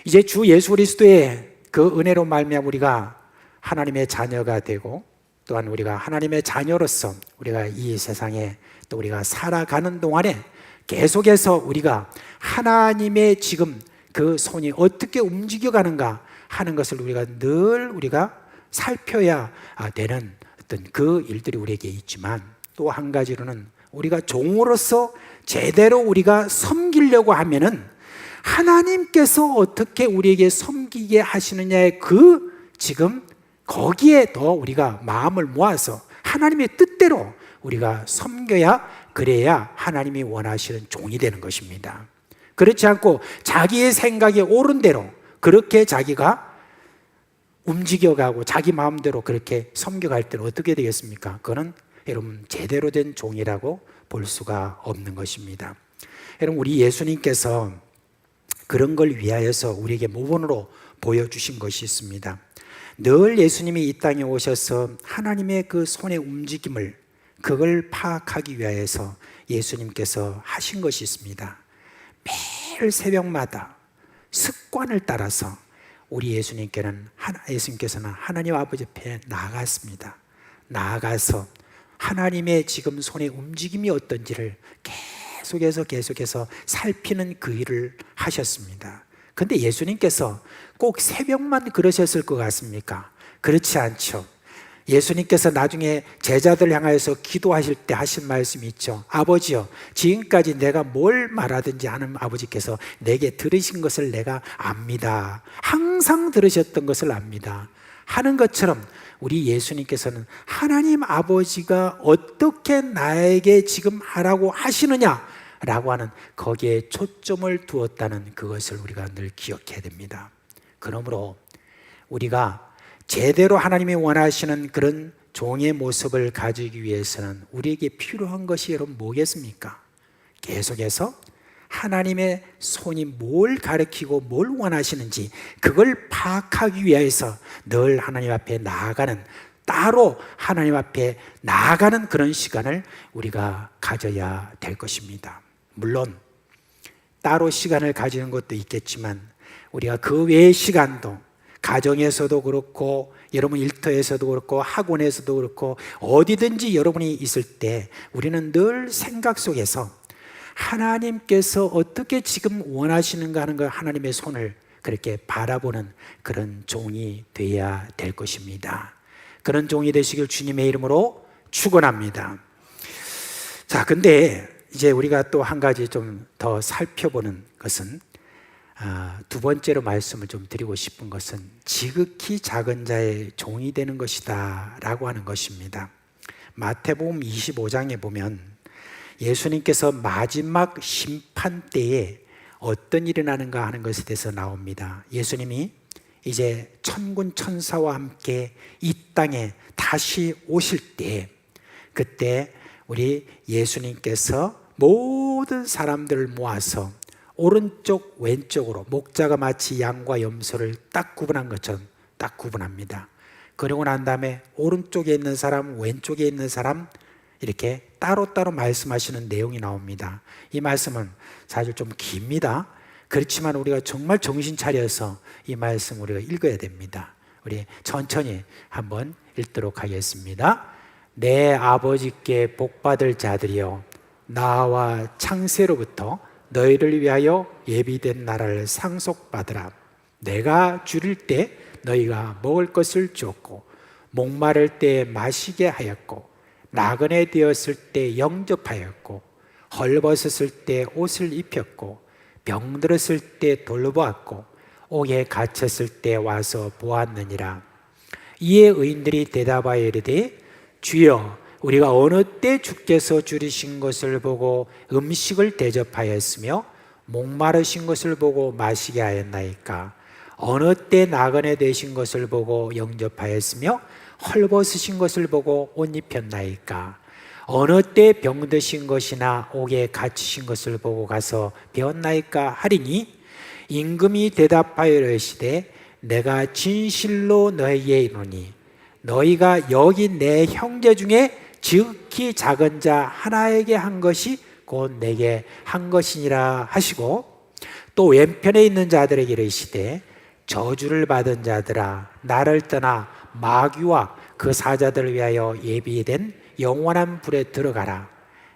이제 주 예수 그리스도의 그 은혜로 말미암아 우리가 하나님의 자녀가 되고, 또한 우리가 하나님의 자녀로서 우리가 이 세상에 또 우리가 살아가는 동안에 계속해서 우리가 하나님의 지금 그 손이 어떻게 움직여가는가 하는 것을 우리가 살펴야 되는 어떤 그 일들이 우리에게 있지만, 또 한 가지로는 우리가 종으로서 제대로 우리가 섬기려고 하면은 하나님께서 어떻게 우리에게 섬기게 하시느냐의 그 지금 거기에 더 우리가 마음을 모아서 하나님의 뜻대로 우리가 섬겨야, 그래야 하나님이 원하시는 종이 되는 것입니다. 그렇지 않고 자기의 생각에 옳은 대로 그렇게 자기가 움직여가고 자기 마음대로 그렇게 섬겨갈 때는 어떻게 되겠습니까? 그거는 여러분 제대로 된 종이라고 볼 수가 없는 것입니다. 여러분, 우리 예수님께서 그런 걸 위하여서 우리에게 모본으로 보여주신 것이 있습니다. 늘 예수님이 이 땅에 오셔서 하나님의 그 손의 움직임을 그걸 파악하기 위하여서 예수님께서 하신 것이 있습니다. 매일 새벽마다 습관을 따라서 우리 예수님께서는 하나님 아버지 앞에 나아갔습니다. 나아가서 하나님의 지금 손의 움직임이 어떤지를 계속해서 살피는 그 일을 하셨습니다. 그런데 예수님께서 꼭 새벽만 그러셨을 것 같습니까? 그렇지 않죠. 예수님께서 나중에 제자들 향하여서 기도하실 때 하신 말씀이 있죠. 아버지요, 지금까지 내가 뭘 말하든지 하는 아버지께서 내게 들으신 것을 내가 압니다. 항상 들으셨던 것을 압니다. 하는 것처럼 우리 예수님께서는 하나님 아버지가 어떻게 나에게 지금 하라고 하시느냐라고 하는 거기에 초점을 두었다는 그것을 우리가 늘 기억해야 됩니다. 그러므로 우리가 제대로 하나님이 원하시는 그런 종의 모습을 가지기 위해서는 우리에게 필요한 것이 여러분 뭐겠습니까? 계속해서 하나님의 손이 뭘 가리키고 뭘 원하시는지 그걸 파악하기 위해서 늘 하나님 앞에 나아가는, 따로 하나님 앞에 나아가는 그런 시간을 우리가 가져야 될 것입니다. 물론 따로 시간을 가지는 것도 있겠지만 우리가 그 외의 시간도, 가정에서도 그렇고 여러분 일터에서도 그렇고 학원에서도 그렇고 어디든지 여러분이 있을 때 우리는 늘 생각 속에서 하나님께서 어떻게 지금 원하시는가 하는 걸, 하나님의 손을 그렇게 바라보는 그런 종이 되어야 될 것입니다. 그런 종이 되시길 주님의 이름으로 축원합니다. 자, 근데 이제 우리가 또 한 가지 좀 더 살펴보는 것은, 두 번째로 말씀을 좀 드리고 싶은 것은 지극히 작은 자의 종이 되는 것이다 라고 하는 것입니다. 마태복음 25장에 보면 예수님께서 마지막 심판 때에 어떤 일이 일어나는가 하는 것에 대해서 나옵니다. 예수님이 이제 천군 천사와 함께 이 땅에 다시 오실 때, 그때 우리 예수님께서 모든 사람들을 모아서 오른쪽 왼쪽으로 목자가 마치 양과 염소를 딱 구분한 것처럼 딱 구분합니다. 그러고 난 다음에 오른쪽에 있는 사람, 왼쪽에 있는 사람 이렇게 따로따로 말씀하시는 내용이 나옵니다. 이 말씀은 사실 좀 깁니다. 그렇지만 우리가 정말 정신 차려서 이 말씀 우리가 읽어야 됩니다. 우리 천천히 한번 읽도록 하겠습니다. 내 아버지께 복받을 자들이여, 나와 창세로부터 너희를 위하여 예비된 나라를 상속받으라. 내가 줄일 때 너희가 먹을 것을 주었고, 목마를 때 마시게 하였고, 나그네 되었을 때 영접하였고, 헐벗었을 때 옷을 입혔고, 병들었을 때 돌보았고, 옥에 갇혔을 때 와서 보았느니라. 이에 의인들이 대답하여 이르되, 주여, 우리가 어느 때 주께서 줄이신 것을 보고 음식을 대접하였으며 목마르신 것을 보고 마시게 하였나이까? 어느 때 나그네 되신 것을 보고 영접하였으며 헐벗으신 것을 보고 옷 입혔나이까? 어느 때 병드신 것이나 옥에 갇히신 것을 보고 가서 배웠나이까? 하리니 임금이 대답하여 이르시되, 내가 진실로 너희에게 이르노니 너희가 여기 내 형제 중에 지극히 작은 자 하나에게 한 것이 곧 내게 한 것이니라 하시고, 또 왼편에 있는 자들에게 이르시되, 저주를 받은 자들아, 나를 떠나 마귀와 그 사자들을 위하여 예비된 영원한 불에 들어가라.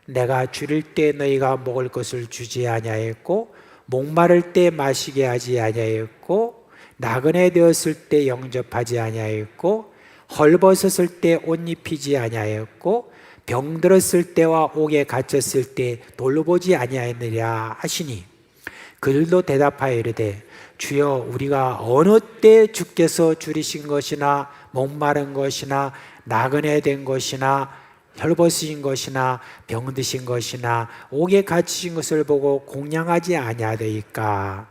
내가 줄일 때 너희가 먹을 것을 주지 아니하였고, 목마를 때 마시게 하지 아니하였고, 나그네 되었을 때 영접하지 아니하였고, 헐벗었을 때 옷 입히지 아니하였고, 병들었을 때와 옥에 갇혔을 때 돌보지 아니하였느냐 하시니, 그들도 대답하여 이르되, 주여, 우리가 어느 때 주께서 줄이신 것이나 목마른 것이나 나그네 된 것이나 헐벗으신 것이나 병드신 것이나 옥에 갇히신 것을 보고 공양하지 아니하더이까?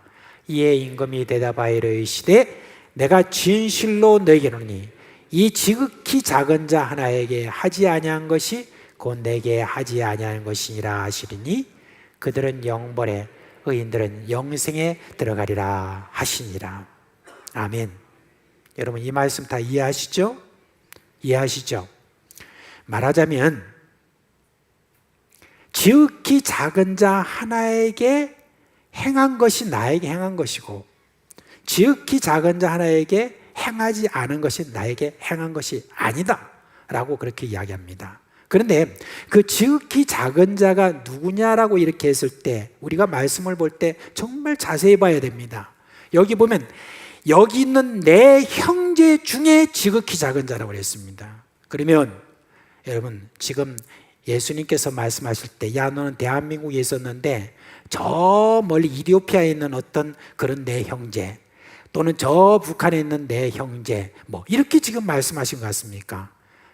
이에 임금이 대답하여 이르시되, 내가 진실로 너희에게 이르노니 이 지극히 작은 자 하나에게 하지 아니한 것이 곧 내게 하지 아니한 것이니라 하시리니, 그들은 영벌에 의인들은 영생에 들어가리라 하시니라. 아멘. 여러분, 이 말씀 다 이해하시죠? 이해하시죠? 말하자면 지극히 작은 자 하나에게 행한 것이 나에게 행한 것이고, 지극히 작은 자 하나에게 행하지 않은 것이 나에게 행한 것이 아니다 라고 그렇게 이야기합니다. 그런데 그 지극히 작은 자가 누구냐라고 이렇게 했을 때 우리가 말씀을 볼 때 정말 자세히 봐야 됩니다. 여기 보면 여기 있는 내 형제 중에 지극히 작은 자라고 했습니다. 그러면 여러분, 지금 예수님께서 말씀하실 때, 야, 너는 대한민국에 있었는데 저 멀리 이디오피아에 있는 어떤 그런 내 형제, 또는 저 북한에 있는 내 형제, 뭐 이렇게 지금 말씀하신 것 같습니까?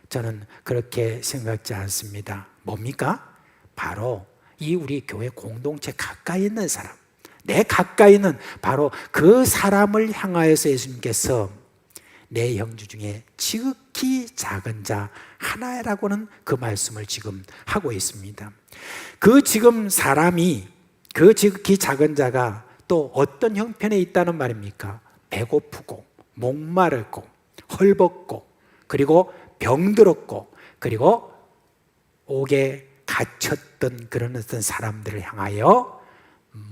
저는 그렇게 생각지 않습니다. 뭡니까? 바로 이 우리 교회 공동체 가까이 있는 사람, 내 가까이 있는 바로 그 사람을 향하여서 예수님께서 내 형제 중에 지극히 작은 자 하나라고는 그 말씀을 지금 하고 있습니다. 그 지금 사람이, 그 지극히 작은 자가 또 어떤 형편에 있다는 말입니까? 배고프고 목마르고 헐벗고 그리고 병들었고 그리고 옥에 갇혔던 그런 어떤 사람들을 향하여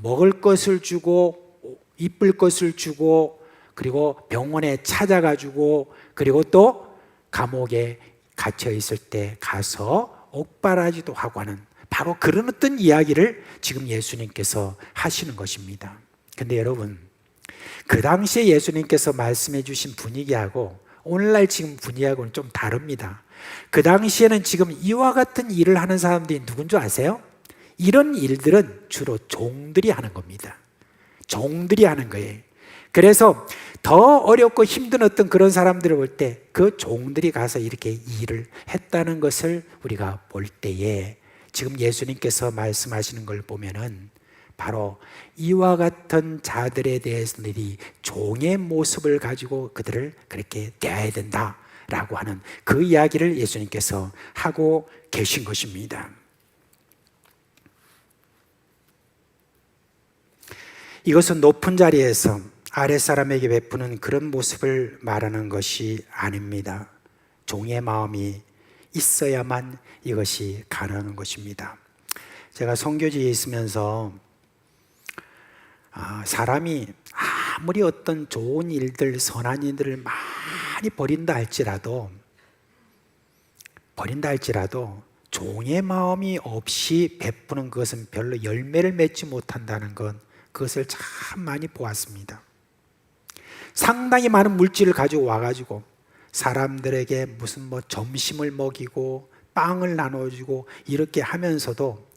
먹을 것을 주고 입을 것을 주고 그리고 병원에 찾아가지고 그리고 또 감옥에 갇혀 있을 때 가서 옥바라지도 하고 하는 바로 그런 어떤 이야기를 지금 예수님께서 하시는 것입니다. 근데 여러분, 그 당시에 예수님께서 말씀해 주신 분위기하고 오늘날 지금 분위기하고는 좀 다릅니다. 그 당시에는 지금 이와 같은 일을 하는 사람들이 누군 줄 아세요? 이런 일들은 주로 종들이 하는 겁니다. 종들이 하는 거예요. 그래서 더 어렵고 힘든 어떤 그런 사람들을 볼 때 그 종들이 가서 이렇게 일을 했다는 것을 우리가 볼 때에 지금 예수님께서 말씀하시는 걸 보면은 바로 이와 같은 자들에 대해서들이 종의 모습을 가지고 그들을 그렇게 대해야 된다라고 하는 그 이야기를 예수님께서 하고 계신 것입니다. 이것은 높은 자리에서 아랫사람에게 베푸는 그런 모습을 말하는 것이 아닙니다. 종의 마음이 있어야만 이것이 가능한 것입니다. 제가 선교지에 있으면서 사람이 아무리 어떤 좋은 일들, 선한 일들을 많이 벌인다 할지라도 종의 마음이 없이 베푸는 것은 별로 열매를 맺지 못한다는 것, 그것을 참 많이 보았습니다. 상당히 많은 물질을 가지고 와가지고 사람들에게 무슨 점심을 먹이고 빵을 나눠주고 이렇게 하면서도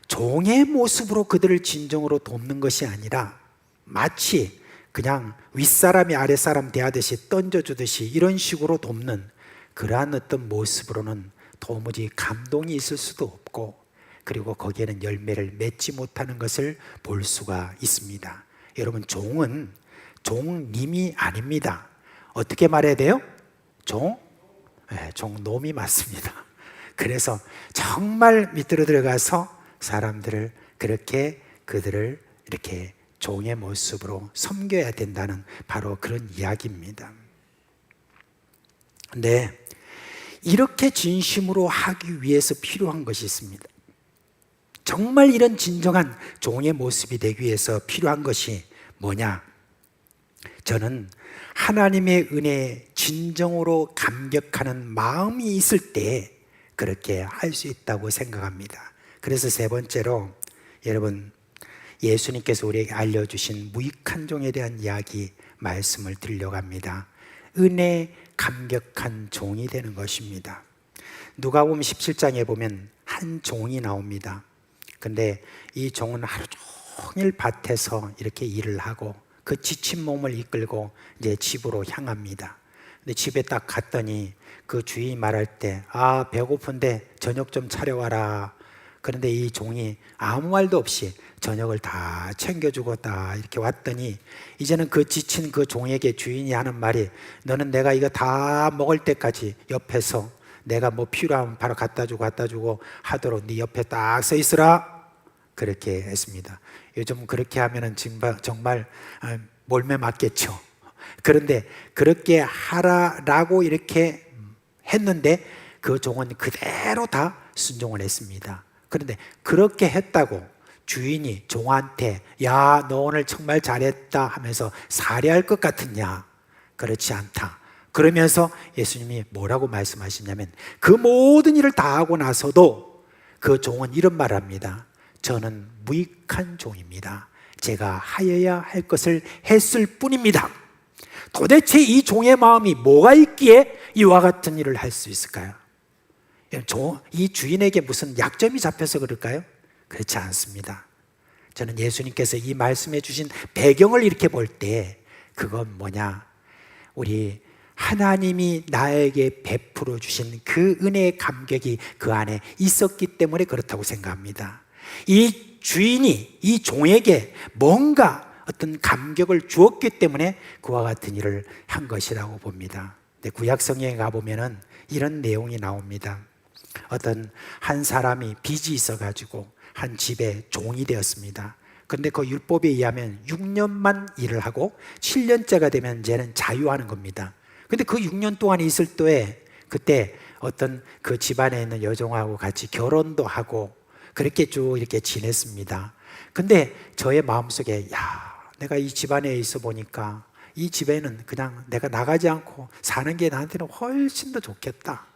종의 모습으로 그들을 진정으로 돕는 것이 아니라 마치 그냥 윗사람이 아랫사람 대하듯이 던져주듯이 이런 식으로 돕는 그러한 어떤 모습으로는 도무지 감동이 있을 수도 없고 그리고 거기에는 열매를 맺지 못하는 것을 볼 수가 있습니다. 여러분, 종은 종님이 아닙니다. 어떻게 말해야 돼요? 종놈이 맞습니다. 그래서 정말 밑으로 들어가서 사람들을 그렇게 그들을 이렇게 종의 모습으로 섬겨야 된다는 바로 그런 이야기입니다. 근데 이렇게 진심으로 하기 위해서 필요한 것이 있습니다. 정말 이런 진정한 종의 모습이 되기 위해서 필요한 것이 뭐냐? 저는 하나님의 은혜에 진정으로 감격하는 마음이 있을 때 그렇게 할 수 있다고 생각합니다. 그래서 세 번째로 여러분, 예수님께서 우리에게 알려주신 무익한 종에 대한 이야기 말씀을 드리려고 합니다. 은혜 감격한 종이 되는 것입니다. 누가복음 17장에 보면 한 종이 나옵니다. 근데 이 종은 하루 종일 밭에서 이렇게 일을 하고 그 지친 몸을 이끌고 이제 집으로 향합니다. 근데 집에 딱 갔더니 그 주인이 말할 때 배고픈데 저녁 좀 차려와라. 그런데 이 종이 아무 말도 없이 저녁을 다 챙겨주고 딱 이렇게 왔더니 이제는 그 지친 그 종에게 주인이 하는 말이 너는 내가 이거 다 먹을 때까지 옆에서 내가 뭐 필요하면 바로 갖다 주고 하도록 네 옆에 딱 서 있으라. 그렇게 했습니다. 요즘 그렇게 하면은 정말 몰매 맞겠죠. 그런데 그렇게 하라라고 이렇게 했는데 그 종은 그대로 다 순종을 했습니다. 그런데 그렇게 했다고 주인이 종한테 야, 너 오늘 정말 잘했다 하면서 살해할 것 같으냐? 그렇지 않다. 그러면서 예수님이 뭐라고 말씀하시냐면 그 모든 일을 다 하고 나서도 그 종은 이런 말을 합니다. 저는 무익한 종입니다. 제가 하여야 할 것을 했을 뿐입니다. 도대체 이 종의 마음이 뭐가 있기에 이와 같은 일을 할 수 있을까요? 이 주인에게 무슨 약점이 잡혀서 그럴까요? 그렇지 않습니다. 저는 예수님께서 이 말씀해 주신 배경을 이렇게 볼 때 그건 뭐냐? 우리 하나님이 나에게 베풀어 주신 그 은혜의 감격이 그 안에 있었기 때문에 그렇다고 생각합니다. 이 주인이 이 종에게 뭔가 어떤 감격을 주었기 때문에 그와 같은 일을 한 것이라고 봅니다. 근데 구약 성경에 가보면은 이런 내용이 나옵니다. 어떤 한 사람이 빚이 있어가지고 한 집의 종이 되었습니다. 근데 그 율법에 의하면 6년만 일을 하고 7년째가 되면 이제는 자유하는 겁니다. 근데 그 6년 동안 있을 때에 그때 어떤 그 집안에 있는 여종하고 같이 결혼도 하고 그렇게 쭉 이렇게 지냈습니다. 근데 저의 마음속에 내가 이 집안에 있어 보니까 이 집에는 그냥 내가 나가지 않고 사는 게 나한테는 훨씬 더 좋겠다.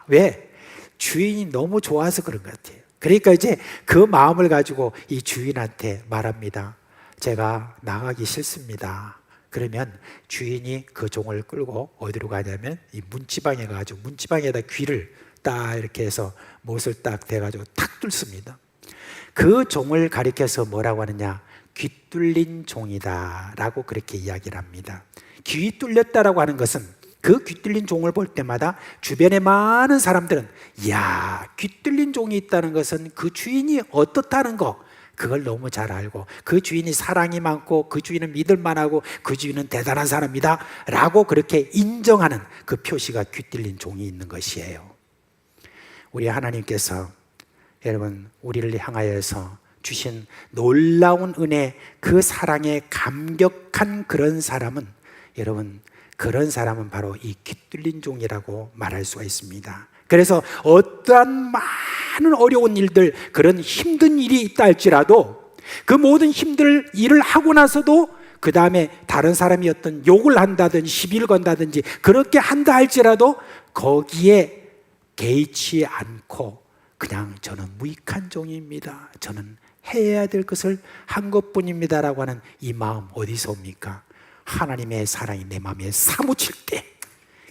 왜? 주인이 너무 좋아서 그런 것 같아요. 그러니까 이제 그 마음을 가지고 이 주인한테 말합니다. 제가 나가기 싫습니다. 그러면 주인이 그 종을 끌고 어디로 가냐면 이 문지방에 가가지고 문지방에다 귀를 딱 이렇게 해서 못을 딱 대가지고 탁 뚫습니다. 그 종을 가리켜서 뭐라고 하느냐? 귀 뚫린 종이다 라고 그렇게 이야기를 합니다. 귀 뚫렸다라고 하는 것은 그 귀 뚫린 종을 볼 때마다 주변의 많은 사람들은 이야, 귀 뚫린 종이 있다는 것은 그 주인이 어떻다는 거, 그걸 너무 잘 알고 그 주인이 사랑이 많고 그 주인은 믿을만하고 그 주인은 대단한 사람이다 라고 그렇게 인정하는 그 표시가 귀 뚫린 종이 있는 것이에요. 우리 하나님께서 여러분 우리를 향하여서 주신 놀라운 은혜, 그 사랑에 감격한 그런 사람은 여러분 그런 사람은 바로 이 귀 뚫린 종이라고 말할 수가 있습니다. 그래서 어떠한 많은 어려운 일들, 그런 힘든 일이 있다 할지라도 그 모든 힘든 일을 하고 나서도 그 다음에 다른 사람이 어떤 욕을 한다든지 시비를 건다든지 그렇게 한다 할지라도 거기에 개의치 않고 그냥 저는 무익한 종입니다. 저는 해야 될 것을 한 것뿐입니다 라고 하는 이 마음 어디서 옵니까? 하나님의 사랑이 내 마음에 사무칠 때,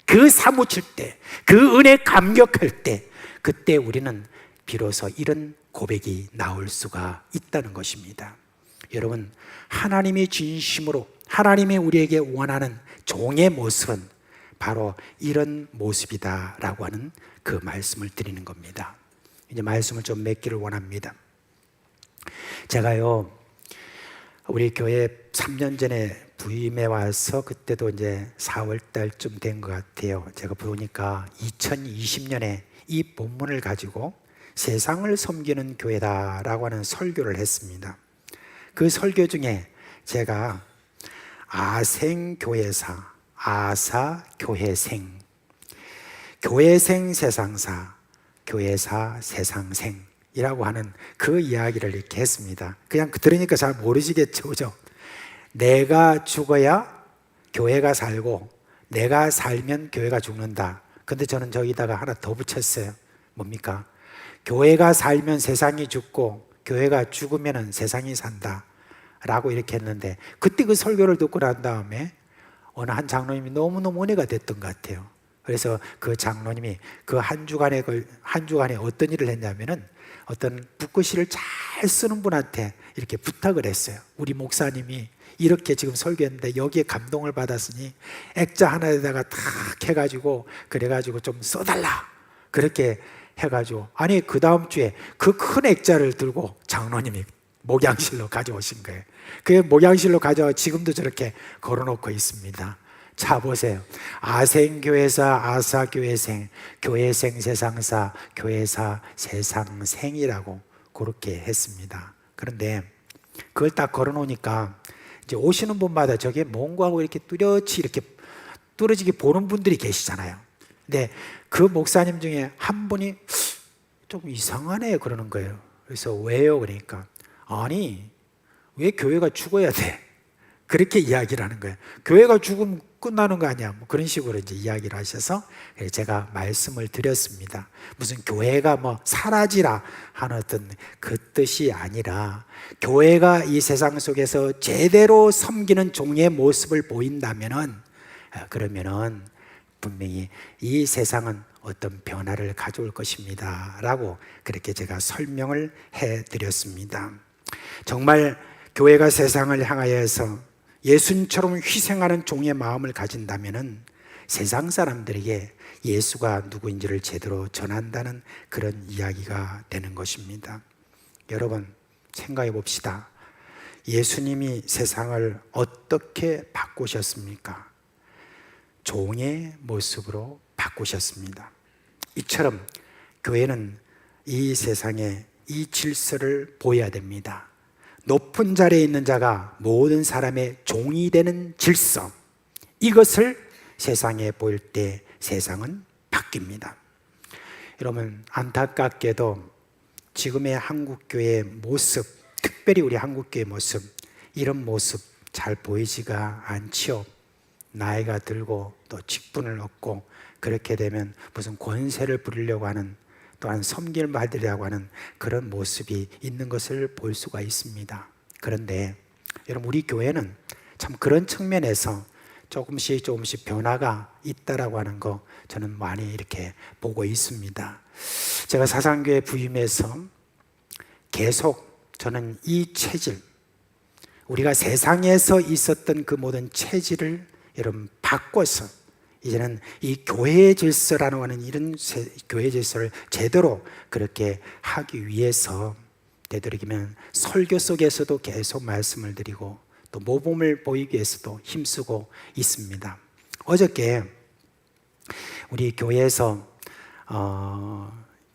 그 사무칠 때, 그 은혜 감격할 때, 그때 우리는 비로소 이런 고백이 나올 수가 있다는 것입니다. 여러분, 하나님이 진심으로 하나님이 우리에게 원하는 종의 모습은 바로 이런 모습이다라고 하는 그 말씀을 드리는 겁니다. 이제 말씀을 좀 맺기를 원합니다. 제가요, 우리 교회 3년 전에 부임해 와서 그때도 이제 4월 달쯤 된 것 같아요. 제가 보니까 2020년에 이 본문을 가지고 세상을 섬기는 교회다라고 하는 설교를 했습니다. 그 설교 중에 제가 아생교회사, 아사교회생, 교회생 세상사, 교회사 세상생이라고 하는 그 이야기를 이렇게 했습니다. 그냥 들으니까 잘 모르시겠죠, 그죠? 내가 죽어야 교회가 살고 내가 살면 교회가 죽는다. 근데 저는 저기다가 하나 더 붙였어요. 뭡니까? 교회가 살면 세상이 죽고 교회가 죽으면 세상이 산다 라고 이렇게 했는데, 그때 그 설교를 듣고 난 다음에 어느 한 장로님이 너무너무 은혜가 됐던 것 같아요. 그래서 그 장로님이 그 한 주간에 어떤 일을 했냐면은 어떤 붓글씨를 잘 쓰는 분한테 이렇게 부탁을 했어요. 우리 목사님이 이렇게 지금 설교했는데 여기에 감동을 받았으니 액자 하나에다가 탁 해가지고 그래가지고 좀 써달라, 그렇게 해가지고, 아니 그 다음 주에 그 큰 액자를 들고 장로님이 목양실로 가져오신 거예요. 그 목양실로 가져와 지금도 저렇게 걸어놓고 있습니다. 자 보세요. 아생교회사, 아사교회생, 교회생 세상사, 교회사 세상생이라고 그렇게 했습니다. 그런데 그걸 딱 걸어놓으니까 이제 오시는 분마다 저게 뭔가 하고 이렇게 뚜렷이 이렇게 뚫어지게 보는 분들이 계시잖아요. 근데 그 목사님 중에 한 분이 좀 이상하네 그러는 거예요. 그래서 왜요? 그러니까 아니 왜 교회가 죽어야 돼? 그렇게 이야기를 하는 거예요. 교회가 죽으면 끝나는 거 아니야? 뭐 그런 식으로 이제 이야기를 하셔서 제가 말씀을 드렸습니다. 무슨 교회가 뭐 사라지라 하는 어떤 그 뜻이 아니라, 교회가 이 세상 속에서 제대로 섬기는 종의 모습을 보인다면은, 그러면은 분명히 이 세상은 어떤 변화를 가져올 것입니다 라고 그렇게 제가 설명을 해드렸습니다. 정말 교회가 세상을 향하여서 예수님처럼 희생하는 종의 마음을 가진다면은 세상 사람들에게 예수가 누구인지를 제대로 전한다는 그런 이야기가 되는 것입니다. 여러분 생각해 봅시다. 예수님이 세상을 어떻게 바꾸셨습니까? 종의 모습으로 바꾸셨습니다. 이처럼 교회는 이 세상에 이 질서를 보여야 됩니다. 높은 자리에 있는 자가 모든 사람의 종이 되는 질서, 이것을 세상에 보일 때 세상은 바뀝니다. 여러분, 안타깝게도 지금의 한국교회의 모습, 특별히 우리 한국교회의 모습, 이런 모습 잘 보이지가 않지요. 나이가 들고 또 직분을 얻고 그렇게 되면 무슨 권세를 부리려고 하는, 또한 섬길 받으려고 하는 그런 모습이 있는 것을 볼 수가 있습니다. 그런데 여러분, 우리 교회는 참 그런 측면에서 조금씩 변화가 있다라고 하는 거 저는 많이 이렇게 보고 있습니다. 제가 사상교회 부임해서 계속 저는 이 체질, 우리가 세상에서 있었던 그 모든 체질을 여러분 바꿔서 이제는 이 교회의 질서라고 하는 이런 교회의 질서를 제대로 그렇게 하기 위해서 되도록이면 설교 속에서도 계속 말씀을 드리고 또 모범을 보이기 위해서도 힘쓰고 있습니다. 어저께 우리 교회에서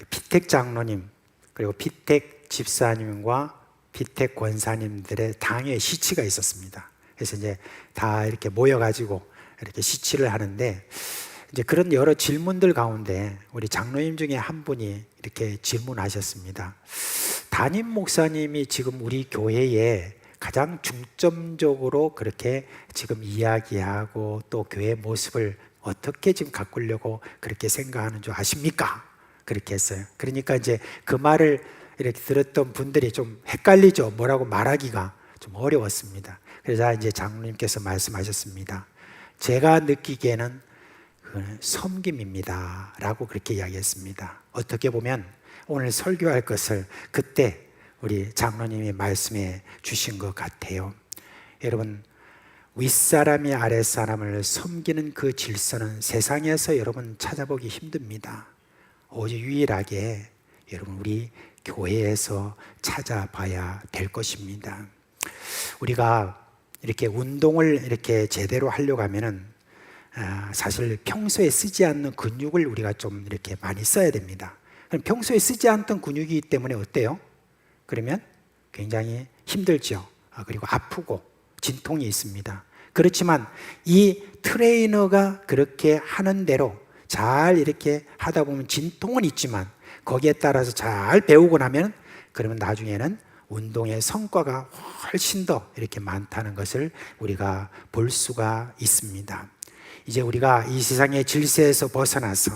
피택 장로님 그리고 피택 집사님과 피택 권사님들의 당회 시치가 있었습니다. 그래서 이제 다 이렇게 모여가지고 이렇게 시치를 하는데, 이제 그런 여러 질문들 가운데 우리 장로님 중에 한 분이 이렇게 질문하셨습니다. 담임 목사님이 지금 우리 교회에 가장 중점적으로 그렇게 지금 이야기하고 또 교회 모습을 어떻게 지금 가꾸려고 그렇게 생각하는 줄 아십니까? 그렇게 했어요. 그러니까 이제 그 말을 이렇게 들었던 분들이 좀 헷갈리죠. 뭐라고 말하기가 좀 어려웠습니다. 그래서 이제 장로님께서 말씀하셨습니다. 제가 느끼기에는 그건 섬김입니다 라고 그렇게 이야기했습니다. 어떻게 보면 오늘 설교할 것을 그때 우리 장로님이 말씀해 주신 것 같아요. 여러분, 윗사람이 아랫사람을 섬기는 그 질서는 세상에서 여러분 찾아보기 힘듭니다. 오직 유일하게 여러분 우리 교회에서 찾아봐야 될 것입니다. 우리가 이렇게 운동을 이렇게 제대로 하려고 하면은 사실 평소에 쓰지 않는 근육을 우리가 좀 이렇게 많이 써야 됩니다. 그럼 평소에 쓰지 않던 근육이기 때문에 어때요? 그러면 굉장히 힘들죠. 그리고 아프고 진통이 있습니다. 그렇지만 이 트레이너가 그렇게 하는 대로 잘 이렇게 하다 보면 진통은 있지만 거기에 따라서 잘 배우고 나면 그러면 나중에는 운동의 성과가 훨씬 더 이렇게 많다는 것을 우리가 볼 수가 있습니다. 이제 우리가 이 세상의 질서에서 벗어나서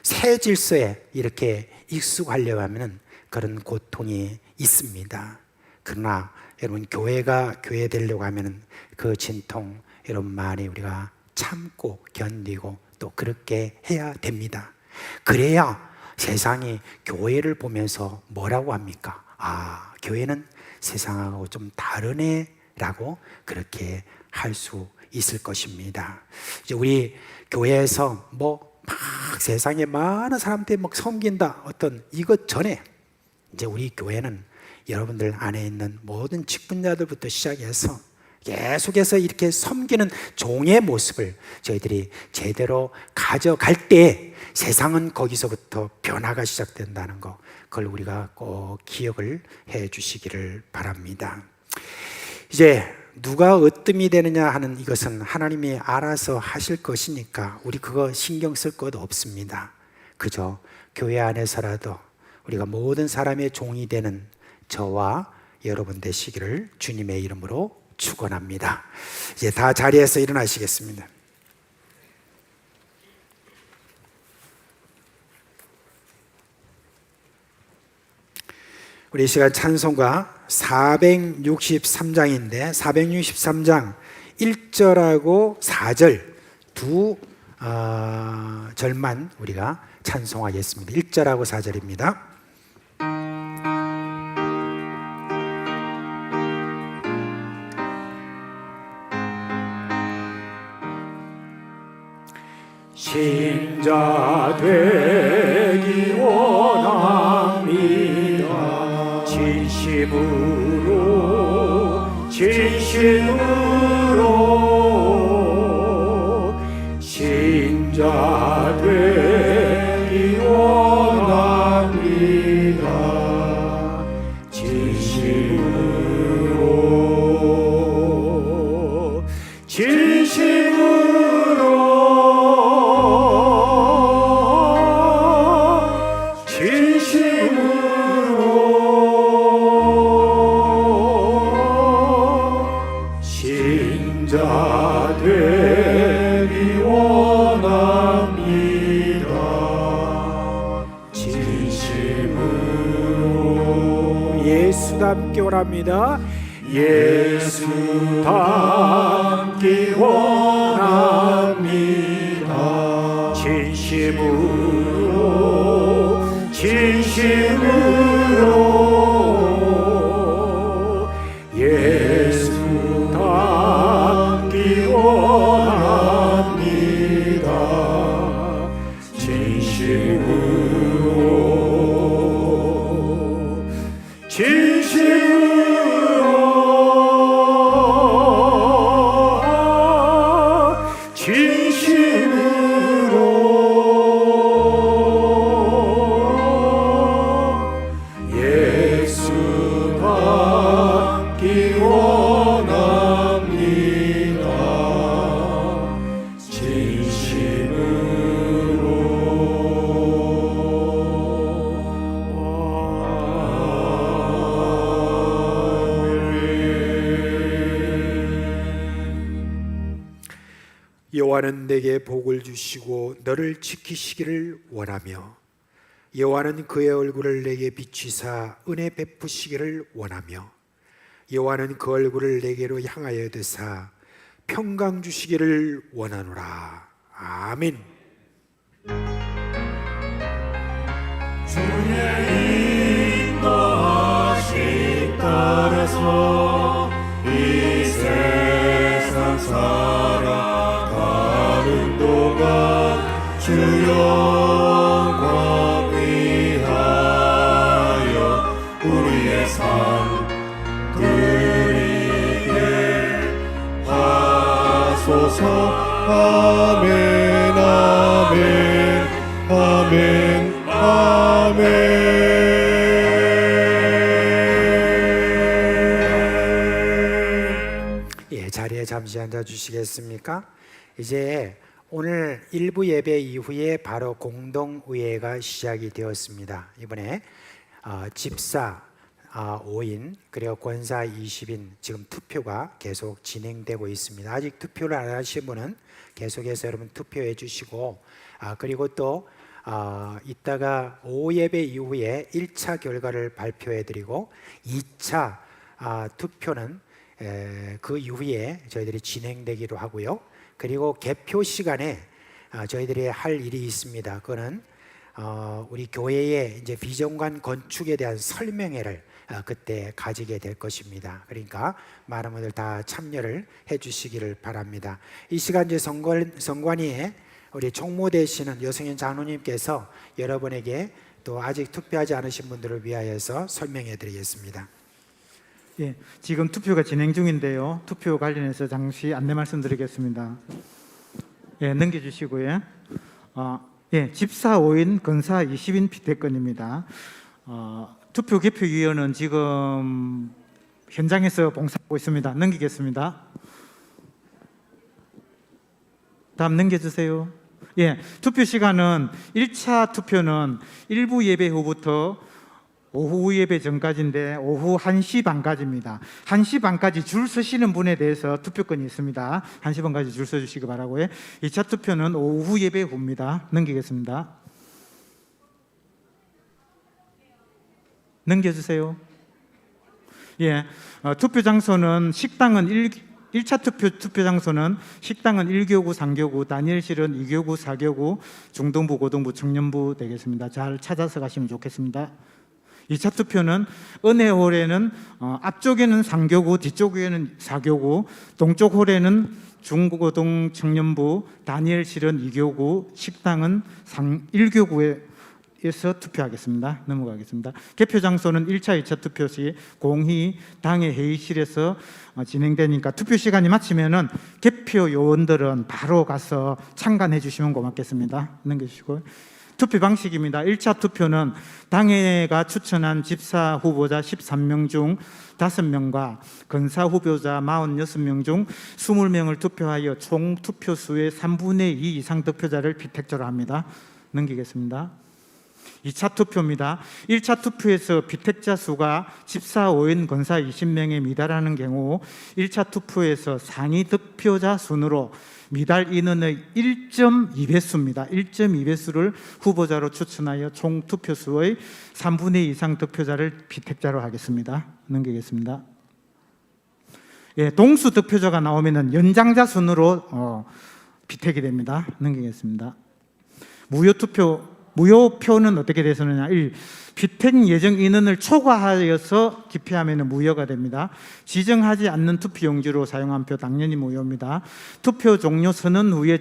새 질서에 이렇게 익숙하려고 하면 그런 고통이 있습니다. 그러나 여러분, 교회가 교회 되려고 하면 그 진통 여러분 많이 우리가 참고 견디고 또 그렇게 해야 됩니다. 그래야 세상이 교회를 보면서 뭐라고 합니까? 교회는 세상하고 좀 다르네라고 그렇게 할 수 있을 것입니다. 이제 우리 교회에서 막 세상에 많은 사람들이 막 섬긴다 어떤 이것 전에 이제 우리 교회는 여러분들 안에 있는 모든 직분자들부터 시작해서 계속해서 이렇게 섬기는 종의 모습을 저희들이 제대로 가져갈 때 세상은 거기서부터 변화가 시작된다는 거, 그걸 우리가 꼭 기억을 해 주시기를 바랍니다. 이제 누가 으뜸이 되느냐 하는 이것은 하나님이 알아서 하실 것이니까 우리 그거 신경 쓸 것 없습니다. 그저 교회 안에서라도 우리가 모든 사람의 종이 되는 저와 여러분 되시기를 주님의 이름으로 축원합니다. 이제 다 자리에서 일어나시겠습니다. 우리 이 시간 찬송가 463장인데 463장 1절하고 4절 두 절만 우리가 찬송하겠습니다. 1절하고 4절입니다. 신자 되기 원합니다. 진심으로 진심으로 신자 되기 원합니다. 진심으로 신자 되기 원합니다. 진심으로 예수 닮기 원합니다. 예수 닮기 원합니다. 진심으로 예수 닮기 원합니다. 예수 닮기 원합니다. 여호와는 내게 복을 주시고 너를 지키시기를 원하며 여호와는 그의 얼굴을 내게 비추사 은혜 베푸시기를 원하며 여호와는 그 얼굴을 내게로 향하여 드사 평강 주시기를 원하노라. 아멘. 주의 인도하심 따라서 이 세상 살아가는 동안 주 영광 위하여 우리의 삶 드리게 하소서. 아멘 아멘 아멘 아멘. 예, 자리에 잠시 앉아 주시겠습니까? 이제 오늘 일부 예배 이후에 바로 공동의회가 시작이 되었습니다. 이번에 집사 5인 그리고 권사 20인 지금 투표가 계속 진행되고 있습니다. 아직 투표를 안 하신 분은 계속해서 여러분 투표해 주시고 그리고 또 이따가 오후 예배 이후에 1차 결과를 발표해 드리고 2차 투표는 그 이후에 저희들이 진행되기로 하고요. 그리고 개표 시간에 저희들이 할 일이 있습니다. 그거는 우리 교회의 이제 비전관 건축에 대한 설명회를 그때 가지게 될 것입니다. 그러니까 많은 분들 다 참여를 해주시기를 바랍니다. 이 시간 이제 성관위에 우리 총무 되시는 여성현 장로님께서 여러분에게 또 아직 투표하지 않으신 분들을 위하여서 설명해 드리겠습니다. 예, 지금 투표가 진행 중인데요. 투표 관련해서 잠시 안내 말씀드리겠습니다. 예, 넘겨주시고요. 예, 집사 5인, 건사 20인 피대권입니다. 투표 개표위원은 지금 현장에서 봉사하고 있습니다. 넘기겠습니다. 다음 넘겨주세요. 예, 투표 시간은 1차 투표는 일부 예배 후부터 오후 예배 전까지인데 오후 1시 반까지입니다. 1시 반까지 줄 서시는 분에 대해서 투표권이 있습니다. 1시 반까지 줄 서주시기 바라고요. 2차 투표는 오후 예배 후입니다. 넘기겠습니다. 넘겨주세요. 예, 투표 장소는 식당은 1차 투표 장소는 식당은 1교구, 3교구, 다니엘실은 2교구, 4교구, 중동부, 고등부, 청년부 되겠습니다. 잘 찾아서 가시면 좋겠습니다. 2차 투표는 은혜홀에는 앞쪽에는 3교구, 뒤쪽에는 4교구, 동쪽 홀에는 중고등 청년부, 다니엘실은 2교구, 식당은 1교구에 에서 투표하겠습니다. 넘어가겠습니다. 개표 장소는 1차, 2차 투표 시 공히 당의 회의실에서 진행되니까 투표 시간이 마치면은 개표 요원들은 바로 가서 참관해 주시면 고맙겠습니다. 넘겨주시고. 투표 방식입니다. 1차 투표는 당회가 추천한 집사 후보자 13명 중 5명과 건사 후보자 46명 중 20명을 투표하여 총 투표수의 3분의 2 이상 득표자를 비택조로 합니다. 넘기겠습니다. 2차 투표입니다. 1차 투표에서 비택자 수가 집사 5인 건사 20명에 미달하는 경우 1차 투표에서 상위 득표자 순으로 미달 인원의 1.2배수입니다. 1.2배수를 후보자로 추천하여 총 투표수의 3분의 2 이상 득표자를 비택자로 하겠습니다. 넘기겠습니다. 예, 동수 득표자가 나오면은 연장자 순으로 비택이 됩니다. 넘기겠습니다. 무효표는 어떻게 되서느냐? 1. 비택 예정 인원을 초과하여서 기표하면 무효가 됩니다. 지정하지 않는 투표용지로 사용한 표 당연히 무효입니다. 투표 종료 선언 후에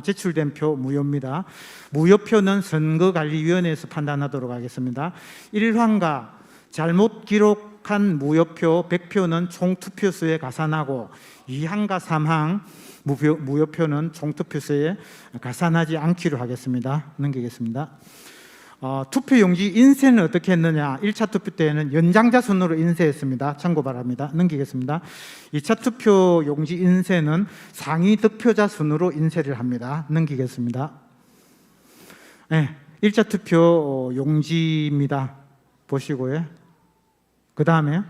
제출된 표 무효입니다. 무효표는 선거관리위원회에서 판단하도록 하겠습니다. 1환가 잘못 기록한 무효표 100표는 총 투표수에 가산하고 2항과 3항 무효표는 총 투표수에 가산하지 않기로 하겠습니다. 넘기겠습니다. 투표용지 인쇄는 어떻게 했느냐? 1차 투표 때에는 연장자 순으로 인쇄했습니다. 참고 바랍니다. 넘기겠습니다. 2차 투표용지 인쇄는 상위 득표자 순으로 인쇄를 합니다. 넘기겠습니다. 네, 1차 투표 용지입니다. 보시고요. 그 다음에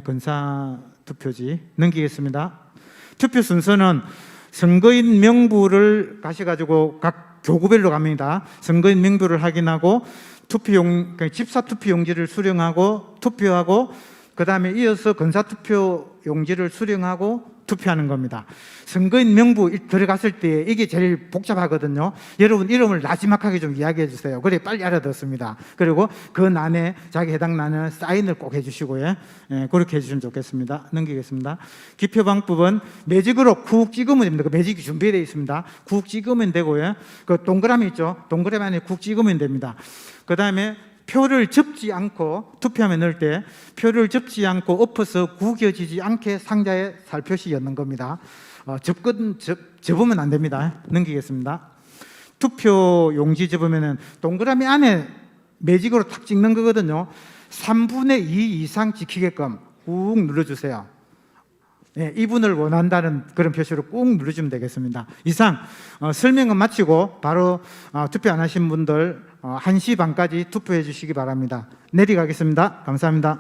건사 투표지 넘기겠습니다. 투표 순서는 선거인 명부를 가셔가지고 각 교구별로 갑니다. 선거인 명부를 확인하고 집사 투표 용지를 수령하고 투표하고 그 다음에 이어서 건사 투표 용지를 수령하고 투표하는 겁니다. 선거인 명부 들어갔을 때 이게 제일 복잡하거든요. 여러분 이름을 나지막하게 좀 이야기해 주세요. 그래 빨리 알아듣습니다. 그리고 그 난에 자기 해당 난에 사인을 꼭 해주시고요. 그렇게 해주시면 좋겠습니다. 넘기겠습니다. 기표 방법은 매직으로 쿡 찍으면 됩니다. 그 매직이 준비되어 있습니다. 쿡 찍으면 되고요. 그 동그라미 있죠. 동그라미 안에 쿡 찍으면 됩니다. 그 다음에 표를 접지 않고 투표함에 넣을 때 표를 접지 않고 엎어서 구겨지지 않게 상자에 살표시 넣는 겁니다. 접으면 안 됩니다. 넘기겠습니다. 투표 용지 접으면은 동그라미 안에 매직으로 탁 찍는 거거든요. 3분의 2 이상 찍히게끔 꾹 눌러주세요. 네, 이분을 원한다는 그런 표시로 꾹 누르시면 되겠습니다. 이상 설명은 마치고 바로 투표 안 하신 분들 1시 반까지 투표해 주시기 바랍니다. 내려가겠습니다. 감사합니다.